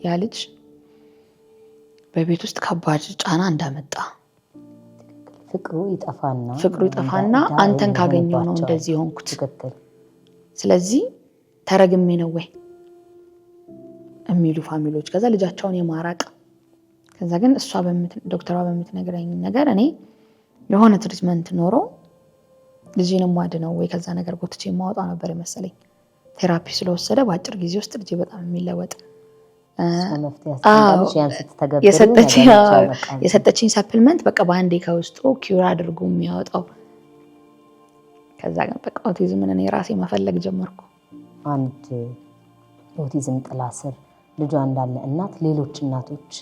ያ ልጅ በቤት ውስጥ ከባድ ጫና እንዳመጣ ፍቅሩ ይጠፋና አንተን ካገኘው ነው እንደዚህ ሆንኩት ስለዚህ ተረግሜ ነው ወይ የሚሉ ፋሚሊዎች ከዛ ልጃቸውን የማራቅ ከዛ ግን እሷ ዶክተሯ በምትነግረኝ ነገር እኔ የሆነ ትሪትመንት ኖሮ ልጅንም ዋድነው ወይ ከዛ ነገር ጎትቼ ማውጣው ነበር መሰለኝ ቴራፒ ስለወሰደ በአጭር ጊዜ ውስጥ ልጅ በጣም የሚለወጥ የሰጠችኝ ሰፕልመንት በቃ በአንዴ ከውስጡ ኪውር አድርጎ የሚያወጣው ከዛ ግን በቃ ኦቲዝምን እኔ ራሴ መፈለግ ጀመርኩ አንድ ኦቲዝም ጥላ ስር ልጇ እንዳለ እናት ሌሎች እናቶች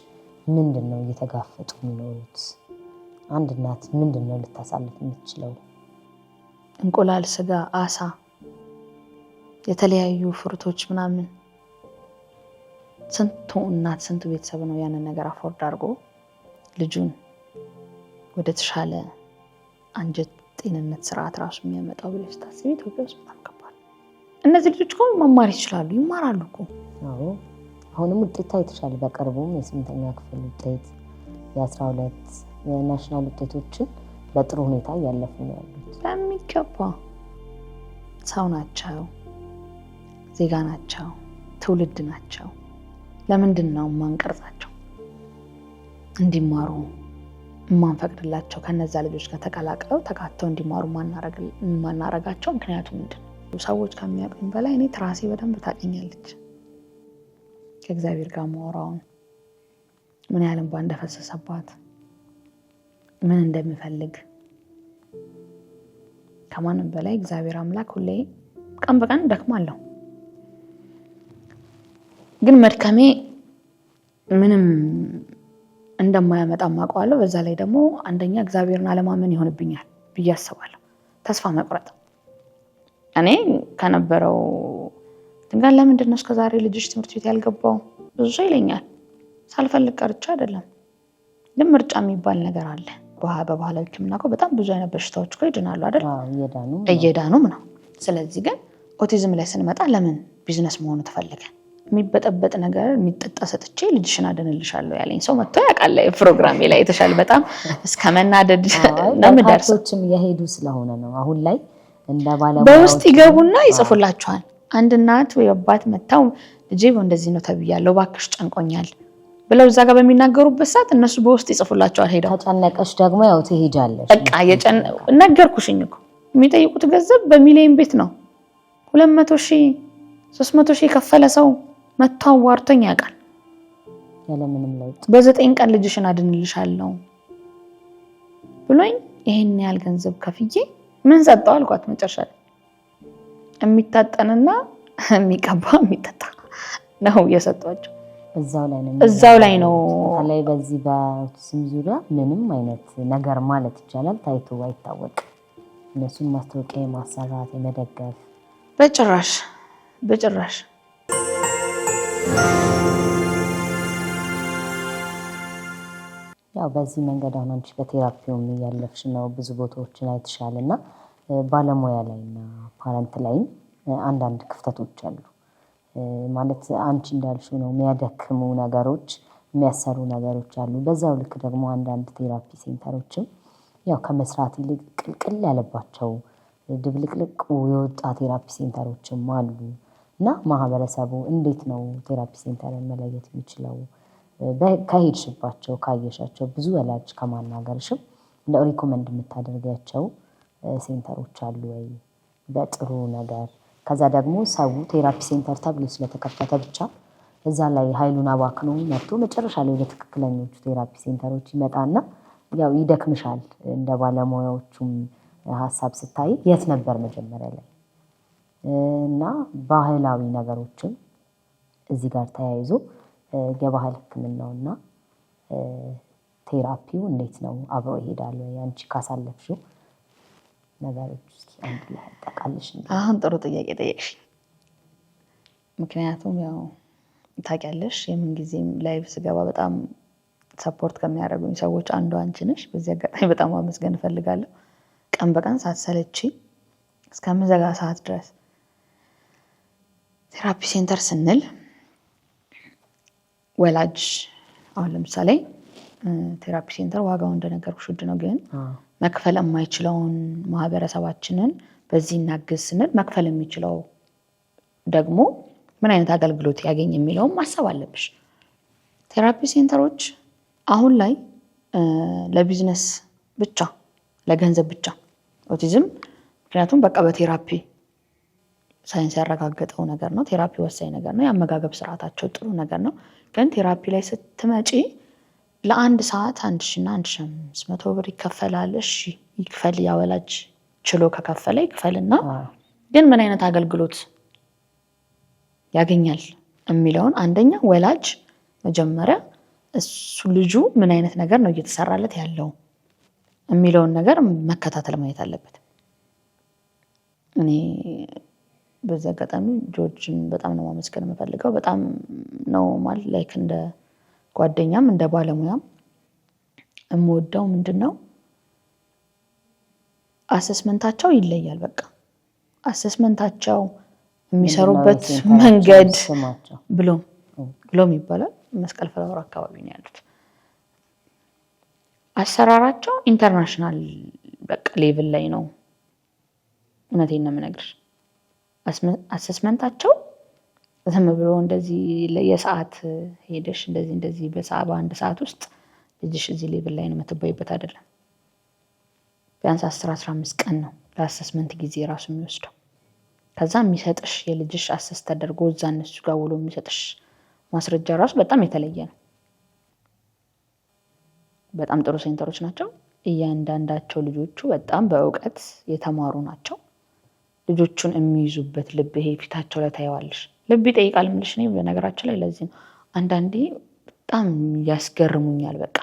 ምንድነው እየተጋፈጡ የሚኖሩት አንድ እናት ምንድነው ልታሳልፍ የምትችለው እንቁላል ስጋ አሳ የተለያዩ ፍሩቶች ምናምን ስንቱ እናት ስንቱ ቤተሰብ ነው ያንን ነገር አፎርድ አድርጎ ልጁን ወደ ተሻለ አንጀት ጤንነት ስርዓት ራሱ የሚያመጣው ብለሽ ታስቢ ኢትዮጵያ ውስጥ በጣም ከባድ እነዚህ ልጆች እኮ መማር ይችላሉ ይማራሉ እኮ አዎ አሁንም ውጤት አይተሻል በቅርቡም የ8ኛ ክፍል ውጤት የ12 የናሽናል ውጤቶችን በጥሩ ሁኔታ ያለፉ ነው ያሉት በሚገባ ሰው ናቸው ዜጋ ናቸው ትውልድ ናቸው ለምንድን ነው ማንቀርጻቸው እንዲማሩ ማንፈቅድላቸው ከነዛ ልጆች ጋር ተቀላቅለው ተካተው እንዲማሩ ማናረጋቸው ምክንያቱ ምንድነው ሰዎች ከሚያውቁኝ በላይ እኔ ትራሴ በደንብ ታቀኛለች ከእግዚአብሔር ጋር ማወራውን ምን ያህልም ባንደፈሰሰባት ምን እንደምፈልግ ከማንም በላይ እግዚአብሔር አምላክ ሁሌ ቀን በቀን ደክማለሁ ግን መድከሜ ምንም እንደማያመጣ ማውቀዋለሁ በዛ ላይ ደግሞ አንደኛ እግዚአብሔርን አለማመን ይሆንብኛል ብያስባለሁ ተስፋ መቁረጥ እኔ ከነበረው ድንጋይ ለምንድን ነው እስከዛሬ ልጅሽ ትምህርት ቤት ያልገባው ብዙ ሰው ይለኛል ሳልፈልግ ቀርቻ አይደለም ግን ምርጫ የሚባል ነገር አለ በባህላዊ ሕክምና እኮ በጣም ብዙ አይነት በሽታዎች እኮ ይድናሉ አይደል እየዳኑም ነው ስለዚህ ግን ኦቲዝም ላይ ስንመጣ ለምን ቢዝነስ መሆኑ ተፈለገ የሚበጠበጥ ነገር የሚጠጣ ሰጥቼ ልጅሽን አደንልሻለሁ ያለኝ ሰው መጥቶ ያውቃል ፕሮግራሜ ላይ የተሻለ በጣም እስከመናደድ ለምደርሶችም የሄዱ ስለሆነ ነው አሁን ላይ እንደ ባለሙያዎች በውስጥ ይገቡና ይጽፉላችኋል አንድ እናት ወይ አባት መጣው ልጄ እንደዚህ ነው ተብያለሁ ባክሽ ጨንቆኛል ብለው እዛ ጋር በሚናገሩበት ሰዓት እነሱ በውስጥ ይጽፉላችኋል ሄደው ተጨነቀሽ ደግሞ ያው ትሄጃለሽ በቃ ነገርኩሽኝ እኮ የሚጠይቁት ገንዘብ በሚሊዮን ቤት ነው 200,000 300,000 ከፈለ ሰው መጣው ዋርቶኝ ያውቃል ያለምንም ለውጥ በ9 ቀን ልጅሽን አድንልሻለሁ ብሎኝ ይሄን ያህል ገንዘብ ከፍዬ ምን ሰጠው አልኳት መጨረሻ የሚታጠንና የሚቀባ የሚጠጣ ነው የሰጧቸው እዛው ላይ ነው ላይ በዚህ በኦቲዝም ዙሪያ ምንም አይነት ነገር ማለት ይቻላል ታይቶ አይታወቅ እነሱን ማስተዋወቂያ ማሳራት የመደገፍ በጭራሽ ያው በዚህ መንገድ አሁን አንቺ በቴራፒውም ያለፍሽ ነው ብዙ ቦታዎችን አይተሻልና ባለሙያ ላይና ፓረንት ላይ አንዳንድ ክፍተቶች አሉ ማለት አንቺ እንዳልሽው ነው የሚያደክሙ ነገሮች የሚያሰሩ ነገሮች አሉ በዛው ልክ ደግሞ አንዳንድ ቴራፒ ሴንተሮችም ያው ከመስራት ይልቅ ቅልቅል ያለባቸው ድብልቅልቅ የወጣ ቴራፒ ሴንተሮችም አሉና ማህበረሰቡ እንዴት ነው ቴራፒ ሴንተርን መለየት የሚችለው ከሄድሽባቸው ካየሻቸው ብዙ ወላጅ ከማናገርሽም እንደ ሪኮመንድ የምታደርጋቸው ሴንተሮች አሉ ወይ በጥሩ ነገር ከዛ ደግሞ ሰው ቴራፒ ሴንተር ተብሎ ስለተከፈተ ብቻ እዛ ላይ ኃይሉን አባክኖ መጥቶ መጨረሻ ላይ ወደ ትክክለኞቹ ቴራፒ ሴንተሮች ይመጣና ያው ይደክምሻል እንደ ባለሙያዎቹም ሐሳብ ስታይ የት ነበር መጀመሪያ ላይ እና ባህላዊ ነገሮችን እዚህ ጋር ተያይዞ የባህል ሕክምናውና ቴራፒው እንዴት ነው አብሮ ይሄዳል ያንቺ ካሳለፍሽው ነገሮች እስኪ አንድ ላይ ተቃልሽ አሁን ጥሩ ጥያቄ ጠየቅሽ ምክንያቱም ያው ታውቂያለሽ የምን ጊዜም ላይቭ ስገባ በጣም ሰፖርት ከሚያደርጉኝ ሰዎች አንዱ አንቺ ነሽ በዚህ አጋጣሚ በጣም ማመስገን እፈልጋለሁ ቀን በቀን ሳትሰለቺ እስከምዘጋ ሰዓት ድረስ ቴራፒ ሴንተር ስንል ወላጅ አሁን ለምሳሌ ቴራፒ ሴንተር ዋጋው እንደነገርኩሽ ውድ ነው፣ ግን መክፈል የማይችለውን ማህበረሰባችንን በዚህ እናግዝ ስንል መክፈል የሚችለው ደግሞ ምን አይነት አገልግሎት ያገኝ የሚለውን ማሰብ አለብሽ። ቴራፒ ሴንተሮች አሁን ላይ ለቢዝነስ ብቻ ለገንዘብ ብቻ ኦቲዝም ምክንያቱም በቃ በቴራፒ ሳይንስ ያረጋገጠው ነገር ነው። ቴራፒ ወሳኝ ነገር ነው። የአመጋገብ ስርዓታቸው ጥሩ ነገር ነው። ግን ቴራፒ ላይ ስትመጪ ለአንድ ሰዓት 1000 እና 1500 ብር ይከፈላል። እሺ ይክፈል፣ ያወላጅ ችሎ ከከፈለ ይክፈልና ግን ምን አይነት አገልግሎት ያገኛል የሚለውን አንደኛ ወላጅ መጀመሪያ እሱ ልጁ ምን አይነት ነገር ነው እየተሰራለት ያለው የሚለውን ነገር መከታተል ማየት አለበት። እኔ በዚህ አጋጣሚ ጆርጅን በጣም ነው ማመስገን የምፈልገው። በጣም ነው ማለት ላይክ እንደ ጓደኛም እንደ ባለሙያም የምወደው ምንድነው አሰስመንታቸው ይለያል። በቃ አሰስመንታቸው የሚሰሩበት መንገድ ብሎም ይባላል። መስቀል ፍላወር አካባቢ ነው ያሉት። አሰራራቸው ኢንተርናሽናል በቃ ሌቭል ላይ ነው። እውነቴን ነው የምነግርሽ። አሰስመንታቸው ዝም ብሎ እንደዚህ የሰዓት ሄደሽ እንደዚህ በአንድ ሰዓት ውስጥ ልጅሽ እዚህ ሌቭል ላይ ነው የምትባይበት አይደለም። ቢያንስ 10-15 ቀን ነው ለአሰስመንት ጊዜ ራሱ የሚወስደው። ከዛ የሚሰጥሽ የልጅሽ አሰስ ተደርጎ እዛ እነሱ ጋር ውሎ የሚሰጥሽ ማስረጃ ራሱ በጣም የተለየ ነው። በጣም ጥሩ ሴንተሮች ናቸው። እያንዳንዳቸው ልጆቹ በጣም በእውቀት የተማሩ ናቸው። ልጆቹን የሚይዙበት ልብ ይሄ ፊታቸው ላይ ታይዋለሽ። ልብ ይጠይቃል ምልሽ ነው። በነገራችን ላይ ለዚህ ነው አንዳንዴ በጣም ያስገርሙኛል። በቃ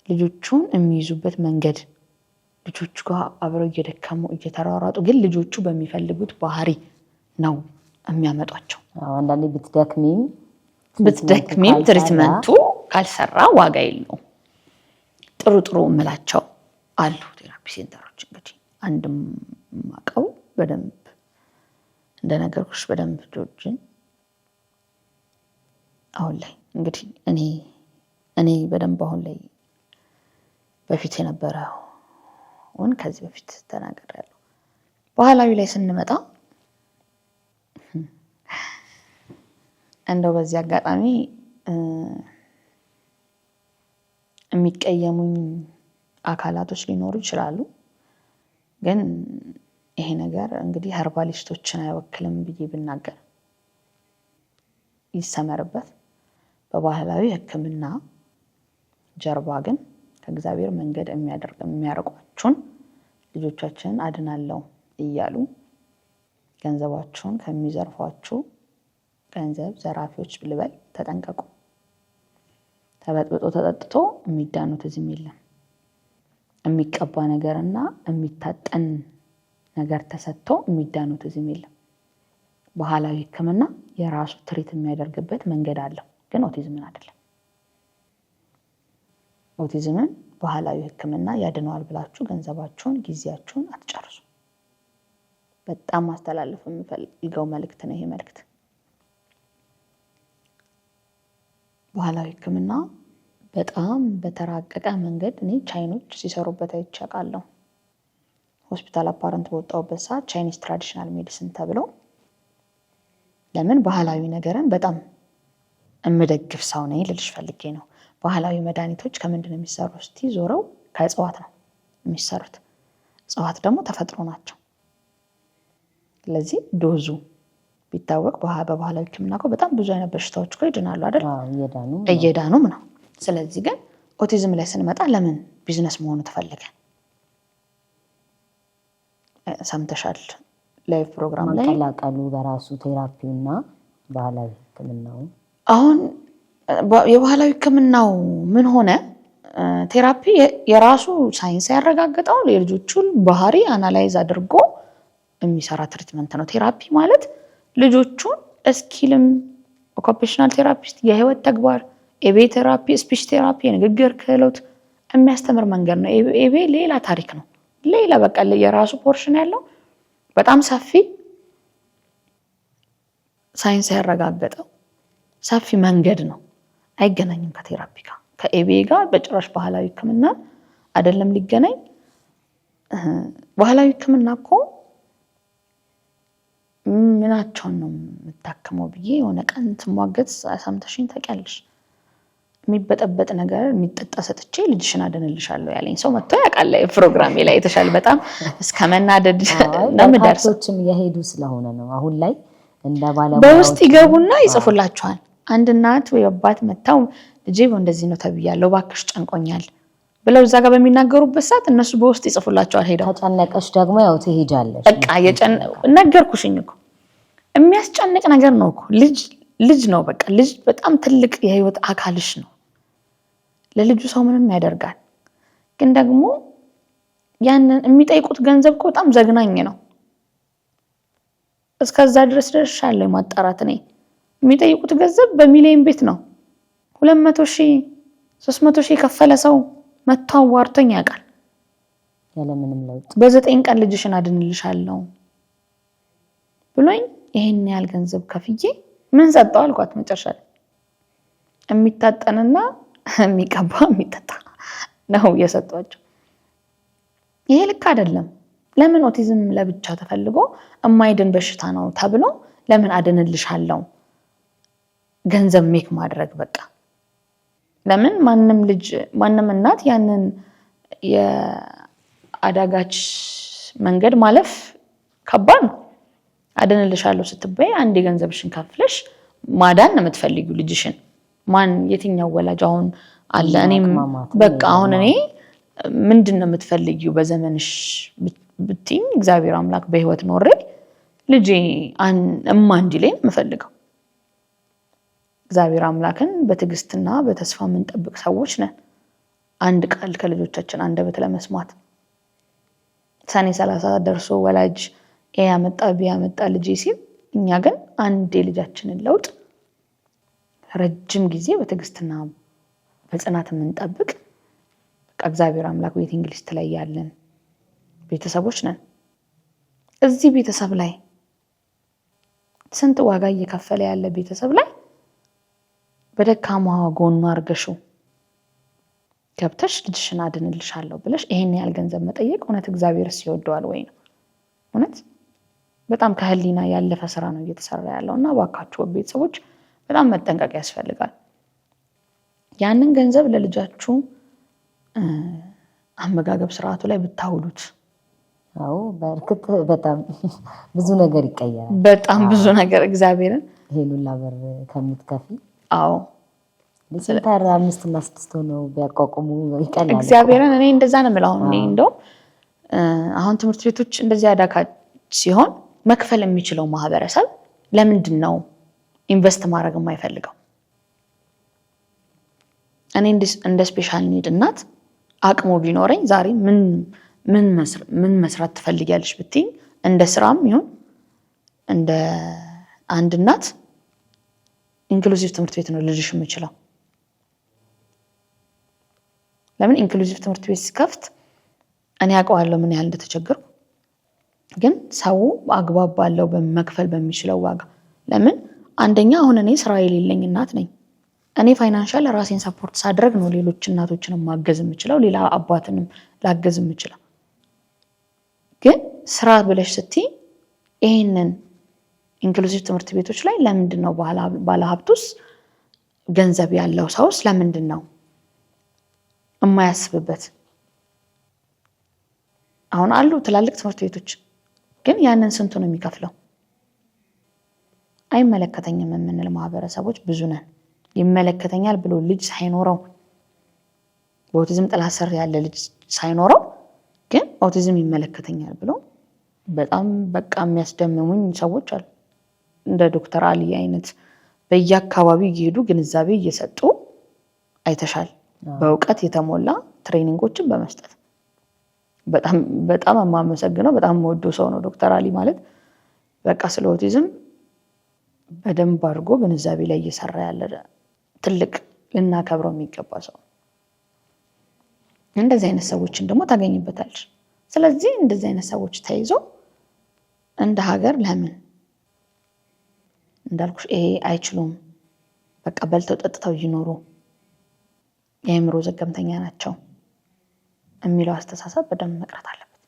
ልጆቹን የሚይዙበት መንገድ ልጆቹ ጋር አብረው እየደከሙ እየተራራጡ ግን ልጆቹ በሚፈልጉት ባህሪ ነው የሚያመጧቸው። አንዳንዴ ብትደክሚም ትሪትመንቱ ካልሰራ ዋጋ የለውም። ጥሩ እምላቸው አሉ ቴራፒ ሴንተሮች። እንግዲህ አንድም ማቀው በደንብ እንደነገርኩሽ በደንብ ጆርጅን አሁን ላይ እንግዲህ እኔ በደንብ አሁን ላይ በፊት የነበረውን ከዚህ በፊት ተናግሬያለሁ። ባህላዊ ላይ ስንመጣ እንደው በዚህ አጋጣሚ የሚቀየሙኝ አካላቶች ሊኖሩ ይችላሉ። ግን ይሄ ነገር እንግዲህ ኸርባሊስቶችን አይወክልም ብዬ ብናገር ይሰመርበት። በባህላዊ ሕክምና ጀርባ ግን ከእግዚአብሔር መንገድ የሚያርቋችሁን ልጆቻችንን አድናለሁ እያሉ ገንዘባችሁን ከሚዘርፏችሁ ገንዘብ ዘራፊዎች ብልበል ተጠንቀቁ። ተበጥብጦ ተጠጥቶ የሚዳኑት እዚህም የለም። የሚቀባ ነገርና የሚታጠን ነገር ተሰጥቶ የሚዳኑት እዚህም የለም። ባህላዊ ሕክምና የራሱ ትሪት የሚያደርግበት መንገድ አለው፣ ግን ኦቲዝምን አይደለም። ኦቲዝምን ባህላዊ ሕክምና ያድነዋል ብላችሁ ገንዘባችሁን ጊዜያችሁን አትጨርሱ። በጣም ማስተላለፍ የምፈልገው መልእክት ነው ይሄ መልእክት። ባህላዊ ሕክምና በጣም በተራቀቀ መንገድ እኔ ቻይኖች ሲሰሩበት አይቻቃለሁ። ሆስፒታል አፓረንት በወጣሁበት ሰዓት ቻይኒስ ትራዲሽናል ሜዲሲን ተብሎ ለምን ባህላዊ ነገርን በጣም እምደግፍ ሰው ነኝ ልልሽ ፈልጌ ነው። ባህላዊ መድኃኒቶች ከምንድን ነው የሚሰሩት? እስቲ ዞረው ከእጽዋት ነው የሚሰሩት። እጽዋት ደግሞ ተፈጥሮ ናቸው። ስለዚህ ዶዙ ቢታወቅ በባህላዊ ሕክምና እኮ በጣም ብዙ አይነት በሽታዎች እኮ ይድናሉ አይደል? እየዳኑም ነው። ስለዚህ ግን ኦቲዝም ላይ ስንመጣ ለምን ቢዝነስ መሆኑ ተፈለገ? ሰምተሻል? ላይቭ ፕሮግራም ላይ ተላቀሉ በራሱ ቴራፒውና ባህላዊ ሕክምናው። አሁን የባህላዊ ሕክምናው ምን ሆነ? ቴራፒ የራሱ ሳይንስ ያረጋግጠው የልጆቹን ባህሪ አናላይዝ አድርጎ የሚሰራ ትሪትመንት ነው። ቴራፒ ማለት ልጆቹን ስኪልም ኦኩፔሽናል ቴራፒስት፣ የህይወት ተግባር፣ ኤቤ ቴራፒ፣ ስፒች ቴራፒ፣ የንግግር ክህሎት የሚያስተምር መንገድ ነው። ኤቤ ሌላ ታሪክ ነው። ሌላ በቃ የራሱ ፖርሽን ያለው በጣም ሰፊ ሳይንስ ያረጋገጠው ሰፊ መንገድ ነው። አይገናኝም ከቴራፒ ጋር ከኤቤ ጋር በጭራሽ። ባህላዊ ህክምና አይደለም ሊገናኝ። ባህላዊ ህክምና እኮ ምናቸውን ነው የምታከመው ብዬ የሆነ ቀን ትሟገት ሰምተሽኝ ታውቂያለሽ? የሚበጠበጥ ነገር የሚጠጣ ሰጥቼ ልጅሽን አድንልሻለሁ ያለኝ ሰው መጥቶ ያውቃል። ፕሮግራሜ ላይ የተሻለ በጣም እስከ መናደድ ነው የምደርሰው። በርካቶችም እየሄዱ ስለሆነ ነው አሁን ላይ እንደ ባለሙያዎች በውስጥ ይገቡና ይጽፉላቸዋል። አንድ እናት ወይ አባት መጣው ልጄ እንደዚህ ነው ተብያለሁ እባክሽ ጨንቆኛል ብለው እዛ ጋር በሚናገሩበት ሰዓት እነሱ በውስጥ ይጽፉላቸዋል። ሄደው ተጨነቀሽ ደግሞ ያው ትሄጃለሽ። በቃ ነገርኩሽኝ እኮ የሚያስጨንቅ ነገር ነው እኮ። ልጅ ነው በቃ ልጅ በጣም ትልቅ የህይወት አካልሽ ነው። ለልጁ ሰው ምንም ያደርጋል። ግን ደግሞ ያንን የሚጠይቁት ገንዘብ እኮ በጣም ዘግናኝ ነው። እስከዛ ድረስ ደርሻለሁ ማጣራት ነኝ። የሚጠይቁት ገንዘብ በሚሊዮን ቤት ነው። 200,000 300,000 ከፈለ ሰው መጥቶ አዋርቶኝ ያውቃል። ያለምንም ለውጥ በ9 ቀን ልጅሽን አድንልሻለሁ ብሎኝ ይሄን ያህል ገንዘብ ከፍዬ ምን ሰጠው አልኳት። መጨረሻ ላይ የሚታጠንና የሚቀባ የሚጠጣ ነው የሰጧቸው። ይሄ ልክ አይደለም። ለምን ኦቲዝም ለብቻ ተፈልጎ የማይድን በሽታ ነው ተብሎ ለምን አድንልሻለሁ ገንዘብ ሜክ ማድረግ በቃ ለምን ማንም እናት ያንን የአዳጋች መንገድ ማለፍ ከባድ ነው። አድንልሻለሁ ስትበይ አንድ ገንዘብሽን ከፍለሽ ማዳን ነው የምትፈልጊው ልጅሽን። ማን የትኛው ወላጅ አሁን አለ? እኔም በቃ አሁን እኔ ምንድነው የምትፈልጊው በዘመንሽ ብትይኝ እግዚአብሔር አምላክ በህይወት ኖሬ ልጄ እማ እንዲለኝ የምፈልገው። እግዚአብሔር አምላክን በትዕግስትና በተስፋ የምንጠብቅ ሰዎች ነን። አንድ ቃል ከልጆቻችን አንደበት ለመስማት ሰኔ 30 ደርሶ ወላጅ ያመጣ ቢያመጣ ልጄ ሲል እኛ ግን አንድ የልጃችንን ለውጥ ረጅም ጊዜ በትዕግስትና በጽናት የምንጠብቅ በቃ እግዚአብሔር አምላክ ዌቲንግ ሊስት ላይ ያለን ቤተሰቦች ነን። እዚህ ቤተሰብ ላይ ስንት ዋጋ እየከፈለ ያለ ቤተሰብ ላይ በደካማ ጎኑ አርገሽው ገብተሽ ልጅሽን አድንልሻለሁ ብለሽ ይሄን ያህል ገንዘብ መጠየቅ እውነት እግዚአብሔርስ ይወደዋል ወይ ነው? እውነት በጣም ከህሊና ያለፈ ስራ ነው እየተሰራ ያለውና እባካችሁ ቤተሰቦች በጣም መጠንቀቅ ያስፈልጋል። ያንን ገንዘብ ለልጃችሁ አመጋገብ ስርዓቱ ላይ ብታውሉት አዎ በርክት በጣም ብዙ ነገር ይቀየራል። በጣም ብዙ ነገር እግዚአብሔርን ሄሉላ በር ከምትከፊ አዎ ለሰንታር 5 እና 6 ነው ቢያቋቁሙ ይቀላል። እግዚአብሔርን እኔ እንደዛ ነው የምለው። እኔ እንደው አሁን ትምህርት ቤቶች እንደዚህ አዳካች ሲሆን መክፈል የሚችለው ማህበረሰብ ለምንድን ነው ኢንቨስት ማድረግ የማይፈልገው? እኔ እንደ ስፔሻል ኒድ እናት አቅሙ ቢኖረኝ ዛሬ ምን መስራት ትፈልጊያለሽ ብትይኝ እንደ ስራም ይሁን እንደ አንድ እናት ኢንክሉሲቭ ትምህርት ቤት ነው ልጅሽ የምችለው። ለምን ኢንክሉሲቭ ትምህርት ቤት ሲከፍት እኔ አውቀዋለሁ ምን ያህል እንደተቸገርኩ። ግን ሰው አግባብ ባለው በመክፈል በሚችለው ዋጋ ለምን አንደኛ አሁን እኔ ስራ የሌለኝ እናት ነኝ። እኔ ፋይናንሻል ራሴን ሰፖርት ሳድረግ ነው ሌሎች እናቶችንም ማገዝ የምችለው፣ ሌላ አባትንም ላገዝ የምችለው። ግን ስራ ብለሽ ስትይ ይሄንን ኢንክሉሲቭ ትምህርት ቤቶች ላይ ለምንድን ነው ባለሀብቱስ ገንዘብ ያለው ሰውስ ለምንድን ነው የማያስብበት? አሁን አሉ ትላልቅ ትምህርት ቤቶች ግን ያንን ስንቱ ነው የሚከፍለው? አይመለከተኝም የምንል ማህበረሰቦች ብዙ ነን። ይመለከተኛል ብሎ ልጅ ሳይኖረው በኦቲዝም ጥላ ስር ያለ ልጅ ሳይኖረው ግን ኦቲዝም ይመለከተኛል ብሎ በጣም በቃ የሚያስደምሙኝ ሰዎች አሉ። እንደ ዶክተር አሊ አይነት በየአካባቢው እየሄዱ ግንዛቤ እየሰጡ አይተሻል። በእውቀት የተሞላ ትሬኒንጎችን በመስጠት በጣም የማመሰግነው በጣም የምወደው ሰው ነው ዶክተር አሊ ማለት። በቃ ስለ ኦቲዝም በደንብ አድርጎ ግንዛቤ ላይ እየሰራ ያለ ትልቅ ልናከብረው የሚገባ ሰው። እንደዚህ አይነት ሰዎችን ደግሞ ታገኝበታለሽ። ስለዚህ እንደዚህ አይነት ሰዎች ተይዞ እንደ ሀገር ለምን እንዳልኩሽ ይሄ አይችሉም በቃ በልተው ጠጥተው ይኖሩ የአእምሮ ዘገምተኛ ናቸው የሚለው አስተሳሰብ በደንብ መቅረት አለበት።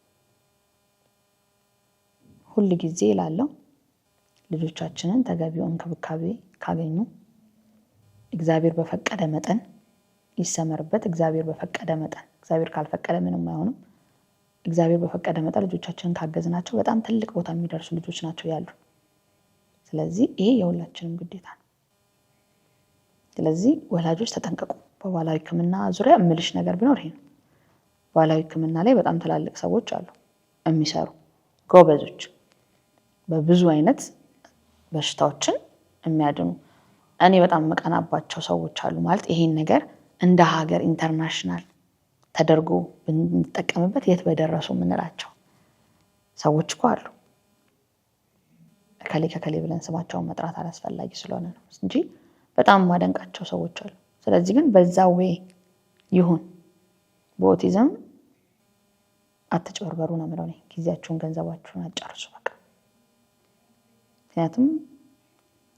ሁል ጊዜ እላለሁ ልጆቻችንን ተገቢውን እንክብካቤ ካገኙ እግዚአብሔር በፈቀደ መጠን ይሰመርበት። እግዚአብሔር በፈቀደ መጠን፣ እግዚአብሔር ካልፈቀደ ምንም አይሆንም። እግዚአብሔር በፈቀደ መጠን ልጆቻችንን ካገዝናቸው በጣም ትልቅ ቦታ የሚደርሱ ልጆች ናቸው ያሉ። ስለዚህ ይሄ የሁላችንም ግዴታ ነው። ስለዚህ ወላጆች ተጠንቀቁ። በባህላዊ ሕክምና ዙሪያ እምልሽ ነገር ቢኖር ይሄ ነው። ባህላዊ ሕክምና ላይ በጣም ትላልቅ ሰዎች አሉ የሚሰሩ ጎበዞች፣ በብዙ አይነት በሽታዎችን የሚያድኑ። እኔ በጣም መቀናባቸው ሰዎች አሉ። ማለት ይሄን ነገር እንደ ሀገር ኢንተርናሽናል ተደርጎ ብንጠቀምበት የት በደረሱ የምንላቸው ሰዎች እኮ አሉ። ከከሌ ብለን ስማቸውን መጥራት አላስፈላጊ ስለሆነ ነው እንጂ በጣም ማደንቃቸው ሰዎች አሉ። ስለዚህ ግን በዛው ወይ ይሁን በኦቲዝም አትጭበርበሩ ነው የምለው እኔ። ጊዜያችሁን ገንዘባችሁን አጨርሱ በቃ። ምክንያቱም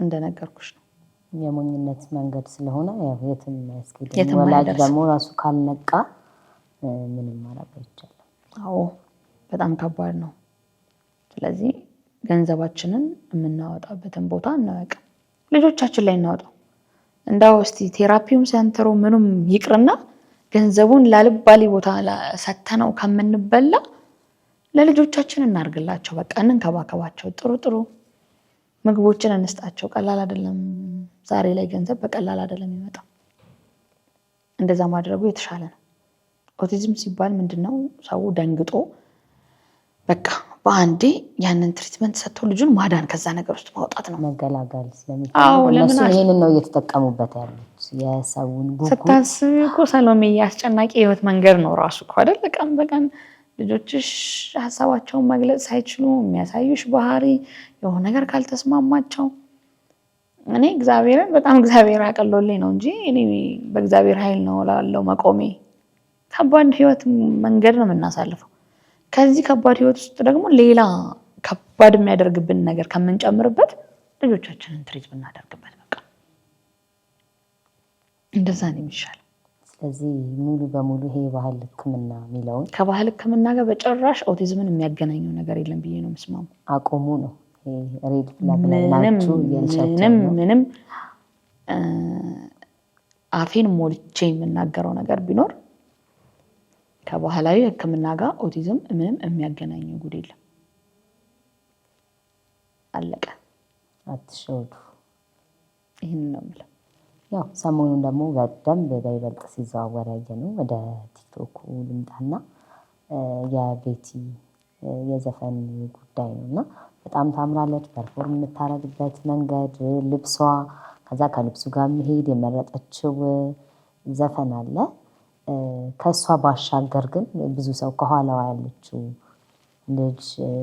እንደነገርኩሽ ነው የሞኝነት መንገድ ስለሆነ ያው የትም ያስኬድ። ወላጅ ደግሞ ራሱ ካልነቃ ምንም ማድረግ አይቻልም። አዎ በጣም ከባድ ነው። ስለዚህ ገንዘባችንን የምናወጣበትን ቦታ እናወቅ። ልጆቻችን ላይ እናወጣው። እንዳው እስቲ ቴራፒውም ሰንተሩ ምንም ይቅርና ገንዘቡን ላልባሌ ቦታ ሰተነው ከምንበላ ለልጆቻችን እናርግላቸው። በቃ እንንከባከባቸው። ጥሩ ጥሩ ምግቦችን እንስጣቸው። ቀላል አይደለም። ዛሬ ላይ ገንዘብ በቀላል አይደለም የሚመጣው። እንደዛ ማድረጉ የተሻለ ነው። ኦቲዝም ሲባል ምንድነው ሰው ደንግጦ በቃ በአንዴ ያንን ትሪትመንት ሰጥቶ ልጁን ማዳን ከዛ ነገር ውስጥ ማውጣት ነው፣ መገላገል ስለሚፈልጉ እነሱ ይሄንን ነው እየተጠቀሙበት ያሉት። የሰውን ጉጉት ስታስቢ እኮ ሰሎሜ አስጨናቂ የህይወት መንገድ ነው ራሱ እኮ አይደል? ቀን በቀን ልጆችሽ ሀሳባቸውን መግለጽ ሳይችሉ የሚያሳዩሽ ባህሪ የሆነ ነገር ካልተስማማቸው እኔ እግዚአብሔርን በጣም እግዚአብሔር አቀሎልኝ ነው እንጂ እኔ በእግዚአብሔር ኃይል ነው ላለው መቆሜ። ከባድ ህይወት መንገድ ነው የምናሳልፈው። ከዚህ ከባድ ህይወት ውስጥ ደግሞ ሌላ ከባድ የሚያደርግብን ነገር ከምንጨምርበት ልጆቻችንን ትሪት ብናደርግበት በቃ እንደዛ ነው የሚሻለው። ስለዚህ ሙሉ በሙሉ ይሄ ባህል ሕክምና የሚለውን ከባህል ሕክምና ጋር በጭራሽ ኦቲዝምን የሚያገናኘው ነገር የለም ብዬ ነው የምስማሙ። አቆሙ ነው ሬድ ፍላግ ናችሁ ምንም አፌን ሞልቼ የምናገረው ነገር ቢኖር ከባህላዊ ሕክምና ጋር ኦቲዝም ምንም የሚያገናኘው ጉድ የለም። አለቀ። አትሸወዱ። ይሄን ነው የምለው። ያው ሰሞኑን ደግሞ በደንብ በይበልጥ ሲዘዋወር ያየነው ወደ ቲክቶክ ልምጣና የቤቲ የዘፈን ጉዳይ ነውና በጣም ታምራለች። ፐርፎርም የምታረግበት መንገድ፣ ልብሷ፣ ከዛ ከልብሱ ጋር መሄድ የመረጠችው ዘፈን አለ። ከሷ ባሻገር ግን ብዙ ሰው ከኋላዋ ያለችው ልጅ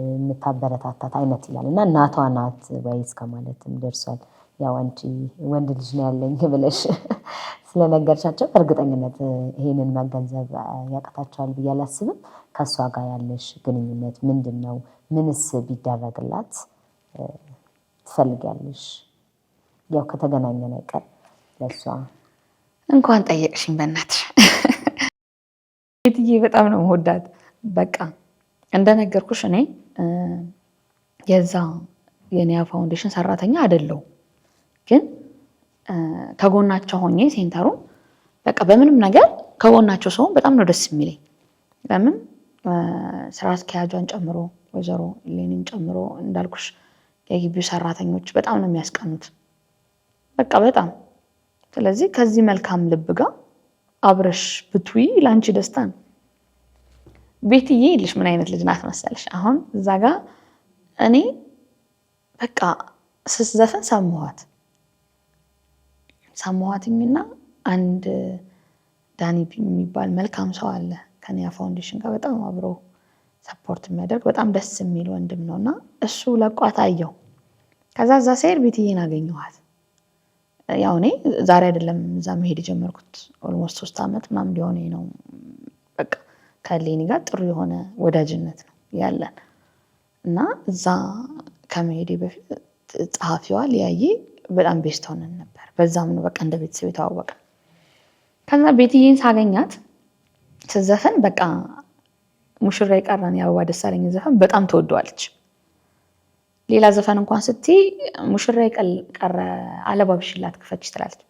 የምታበረታታት አይነት ይላል እና እናቷ ናት ወይስ ከማለትም ደርሷል። ያው አንቺ ወንድ ልጅ ነው ያለኝ ብለሽ ስለነገርሻቸው እርግጠኝነት ይሄንን መገንዘብ ያቅታቸዋል ብዬ አላስብም። ከሷ ጋር ያለሽ ግንኙነት ምንድነው? ምንስ ቢደረግላት ትፈልጊያለሽ? ያው ከተገናኘን አይቀር ለሷ እንኳን ጠየቅሽኝ በእናትሽ። ቤትዬ በጣም ነው የምወዳት። በቃ እንደነገርኩሽ እኔ የዛ የኒያ ፋውንዴሽን ሰራተኛ አይደለሁም፣ ግን ከጎናቸው ሆኜ ሴንተሩን በቃ በምንም ነገር ከጎናቸው ሰው በጣም ነው ደስ የሚለኝ። ለምን ስራ አስኪያጇን ጨምሮ ወይዘሮ ሌኒን ጨምሮ እንዳልኩሽ የግቢው ሰራተኞች በጣም ነው የሚያስቀኑት፣ በቃ በጣም። ስለዚህ ከዚህ መልካም ልብ ጋር አብረሽ ብትይ ላንቺ ደስታ ነው። ቤትዬ ይልሽ ምን አይነት ልጅ ናት መሰለሽ? አሁን እዛ ጋር እኔ በቃ ስትዘፈን ሰማኋትኝና አንድ ዳኒ የሚባል መልካም ሰው አለ ከኒያ ፋውንዴሽን ጋር በጣም አብሮ ሰፖርት የሚያደርግ በጣም ደስ የሚል ወንድም ነውና እሱ ለቋት አየው። ከዛ እዛ ሳይር ቤትዬን አገኘኋት። ያው እኔ ዛሬ አይደለም እዛ መሄድ የጀመርኩት ኦልሞስት 3 ዓመት ምናምን ሊሆነኝ ነው። በቃ ከሌኒ ጋር ጥሩ የሆነ ወዳጅነት ነው ያለን እና እዛ ከመሄዴ በፊት ጸሐፊዋ ሊያዬ በጣም ቤስት ሆነን ነበር። በዛም ነው በቃ እንደ ቤተሰብ የተዋወቀ። ከዛ ቤትዬን ሳገኛት ስዘፈን በቃ ሙሽራ የቀረን የአበባ ደሳለኝ ዘፈን በጣም ተወደዋለች። ሌላ ዘፈን እንኳን ስትይ ሙሽራ የቀረ አለባብሽላት ክፈች ትላለች።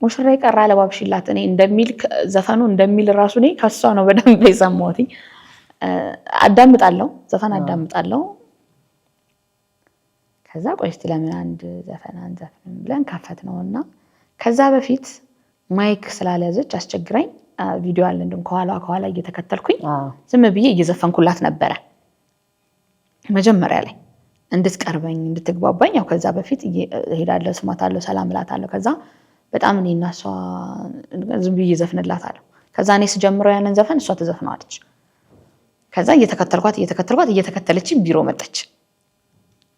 ሙሽራ የቀረ አለባብሽላት እኔ እንደሚል ዘፈኑ እንደሚል ራሱ እኔ ከሷ ነው በደንብ የሰማሁት። አዳምጣለሁ፣ ዘፈን አዳምጣለሁ። ከዛ ቆይ እስቲ ለምን አንድ ዘፈን አንዘፍንም ብለን ከፈትነውና ከዛ በፊት ማይክ ስላለያዘች አስቸግራኝ ቪዲዮ አለ እንደም ከኋላ እየተከተልኩኝ ዝም ብዬ እየዘፈንኩላት ነበረ መጀመሪያ ላይ እንድትቀርበኝ እንድትግባባኝ። ያው ከዛ በፊት ሄዳለሁ፣ ስማታለሁ፣ ሰላም እላታለሁ። ከዛ በጣም እኔና እሷ ዝም ብዬ እዘፍንላታለሁ። ከዛ እኔ ስጀምረው ያንን ዘፈን እሷ ትዘፍነዋለች። ከዛ እየተከተለች ቢሮ መጣች።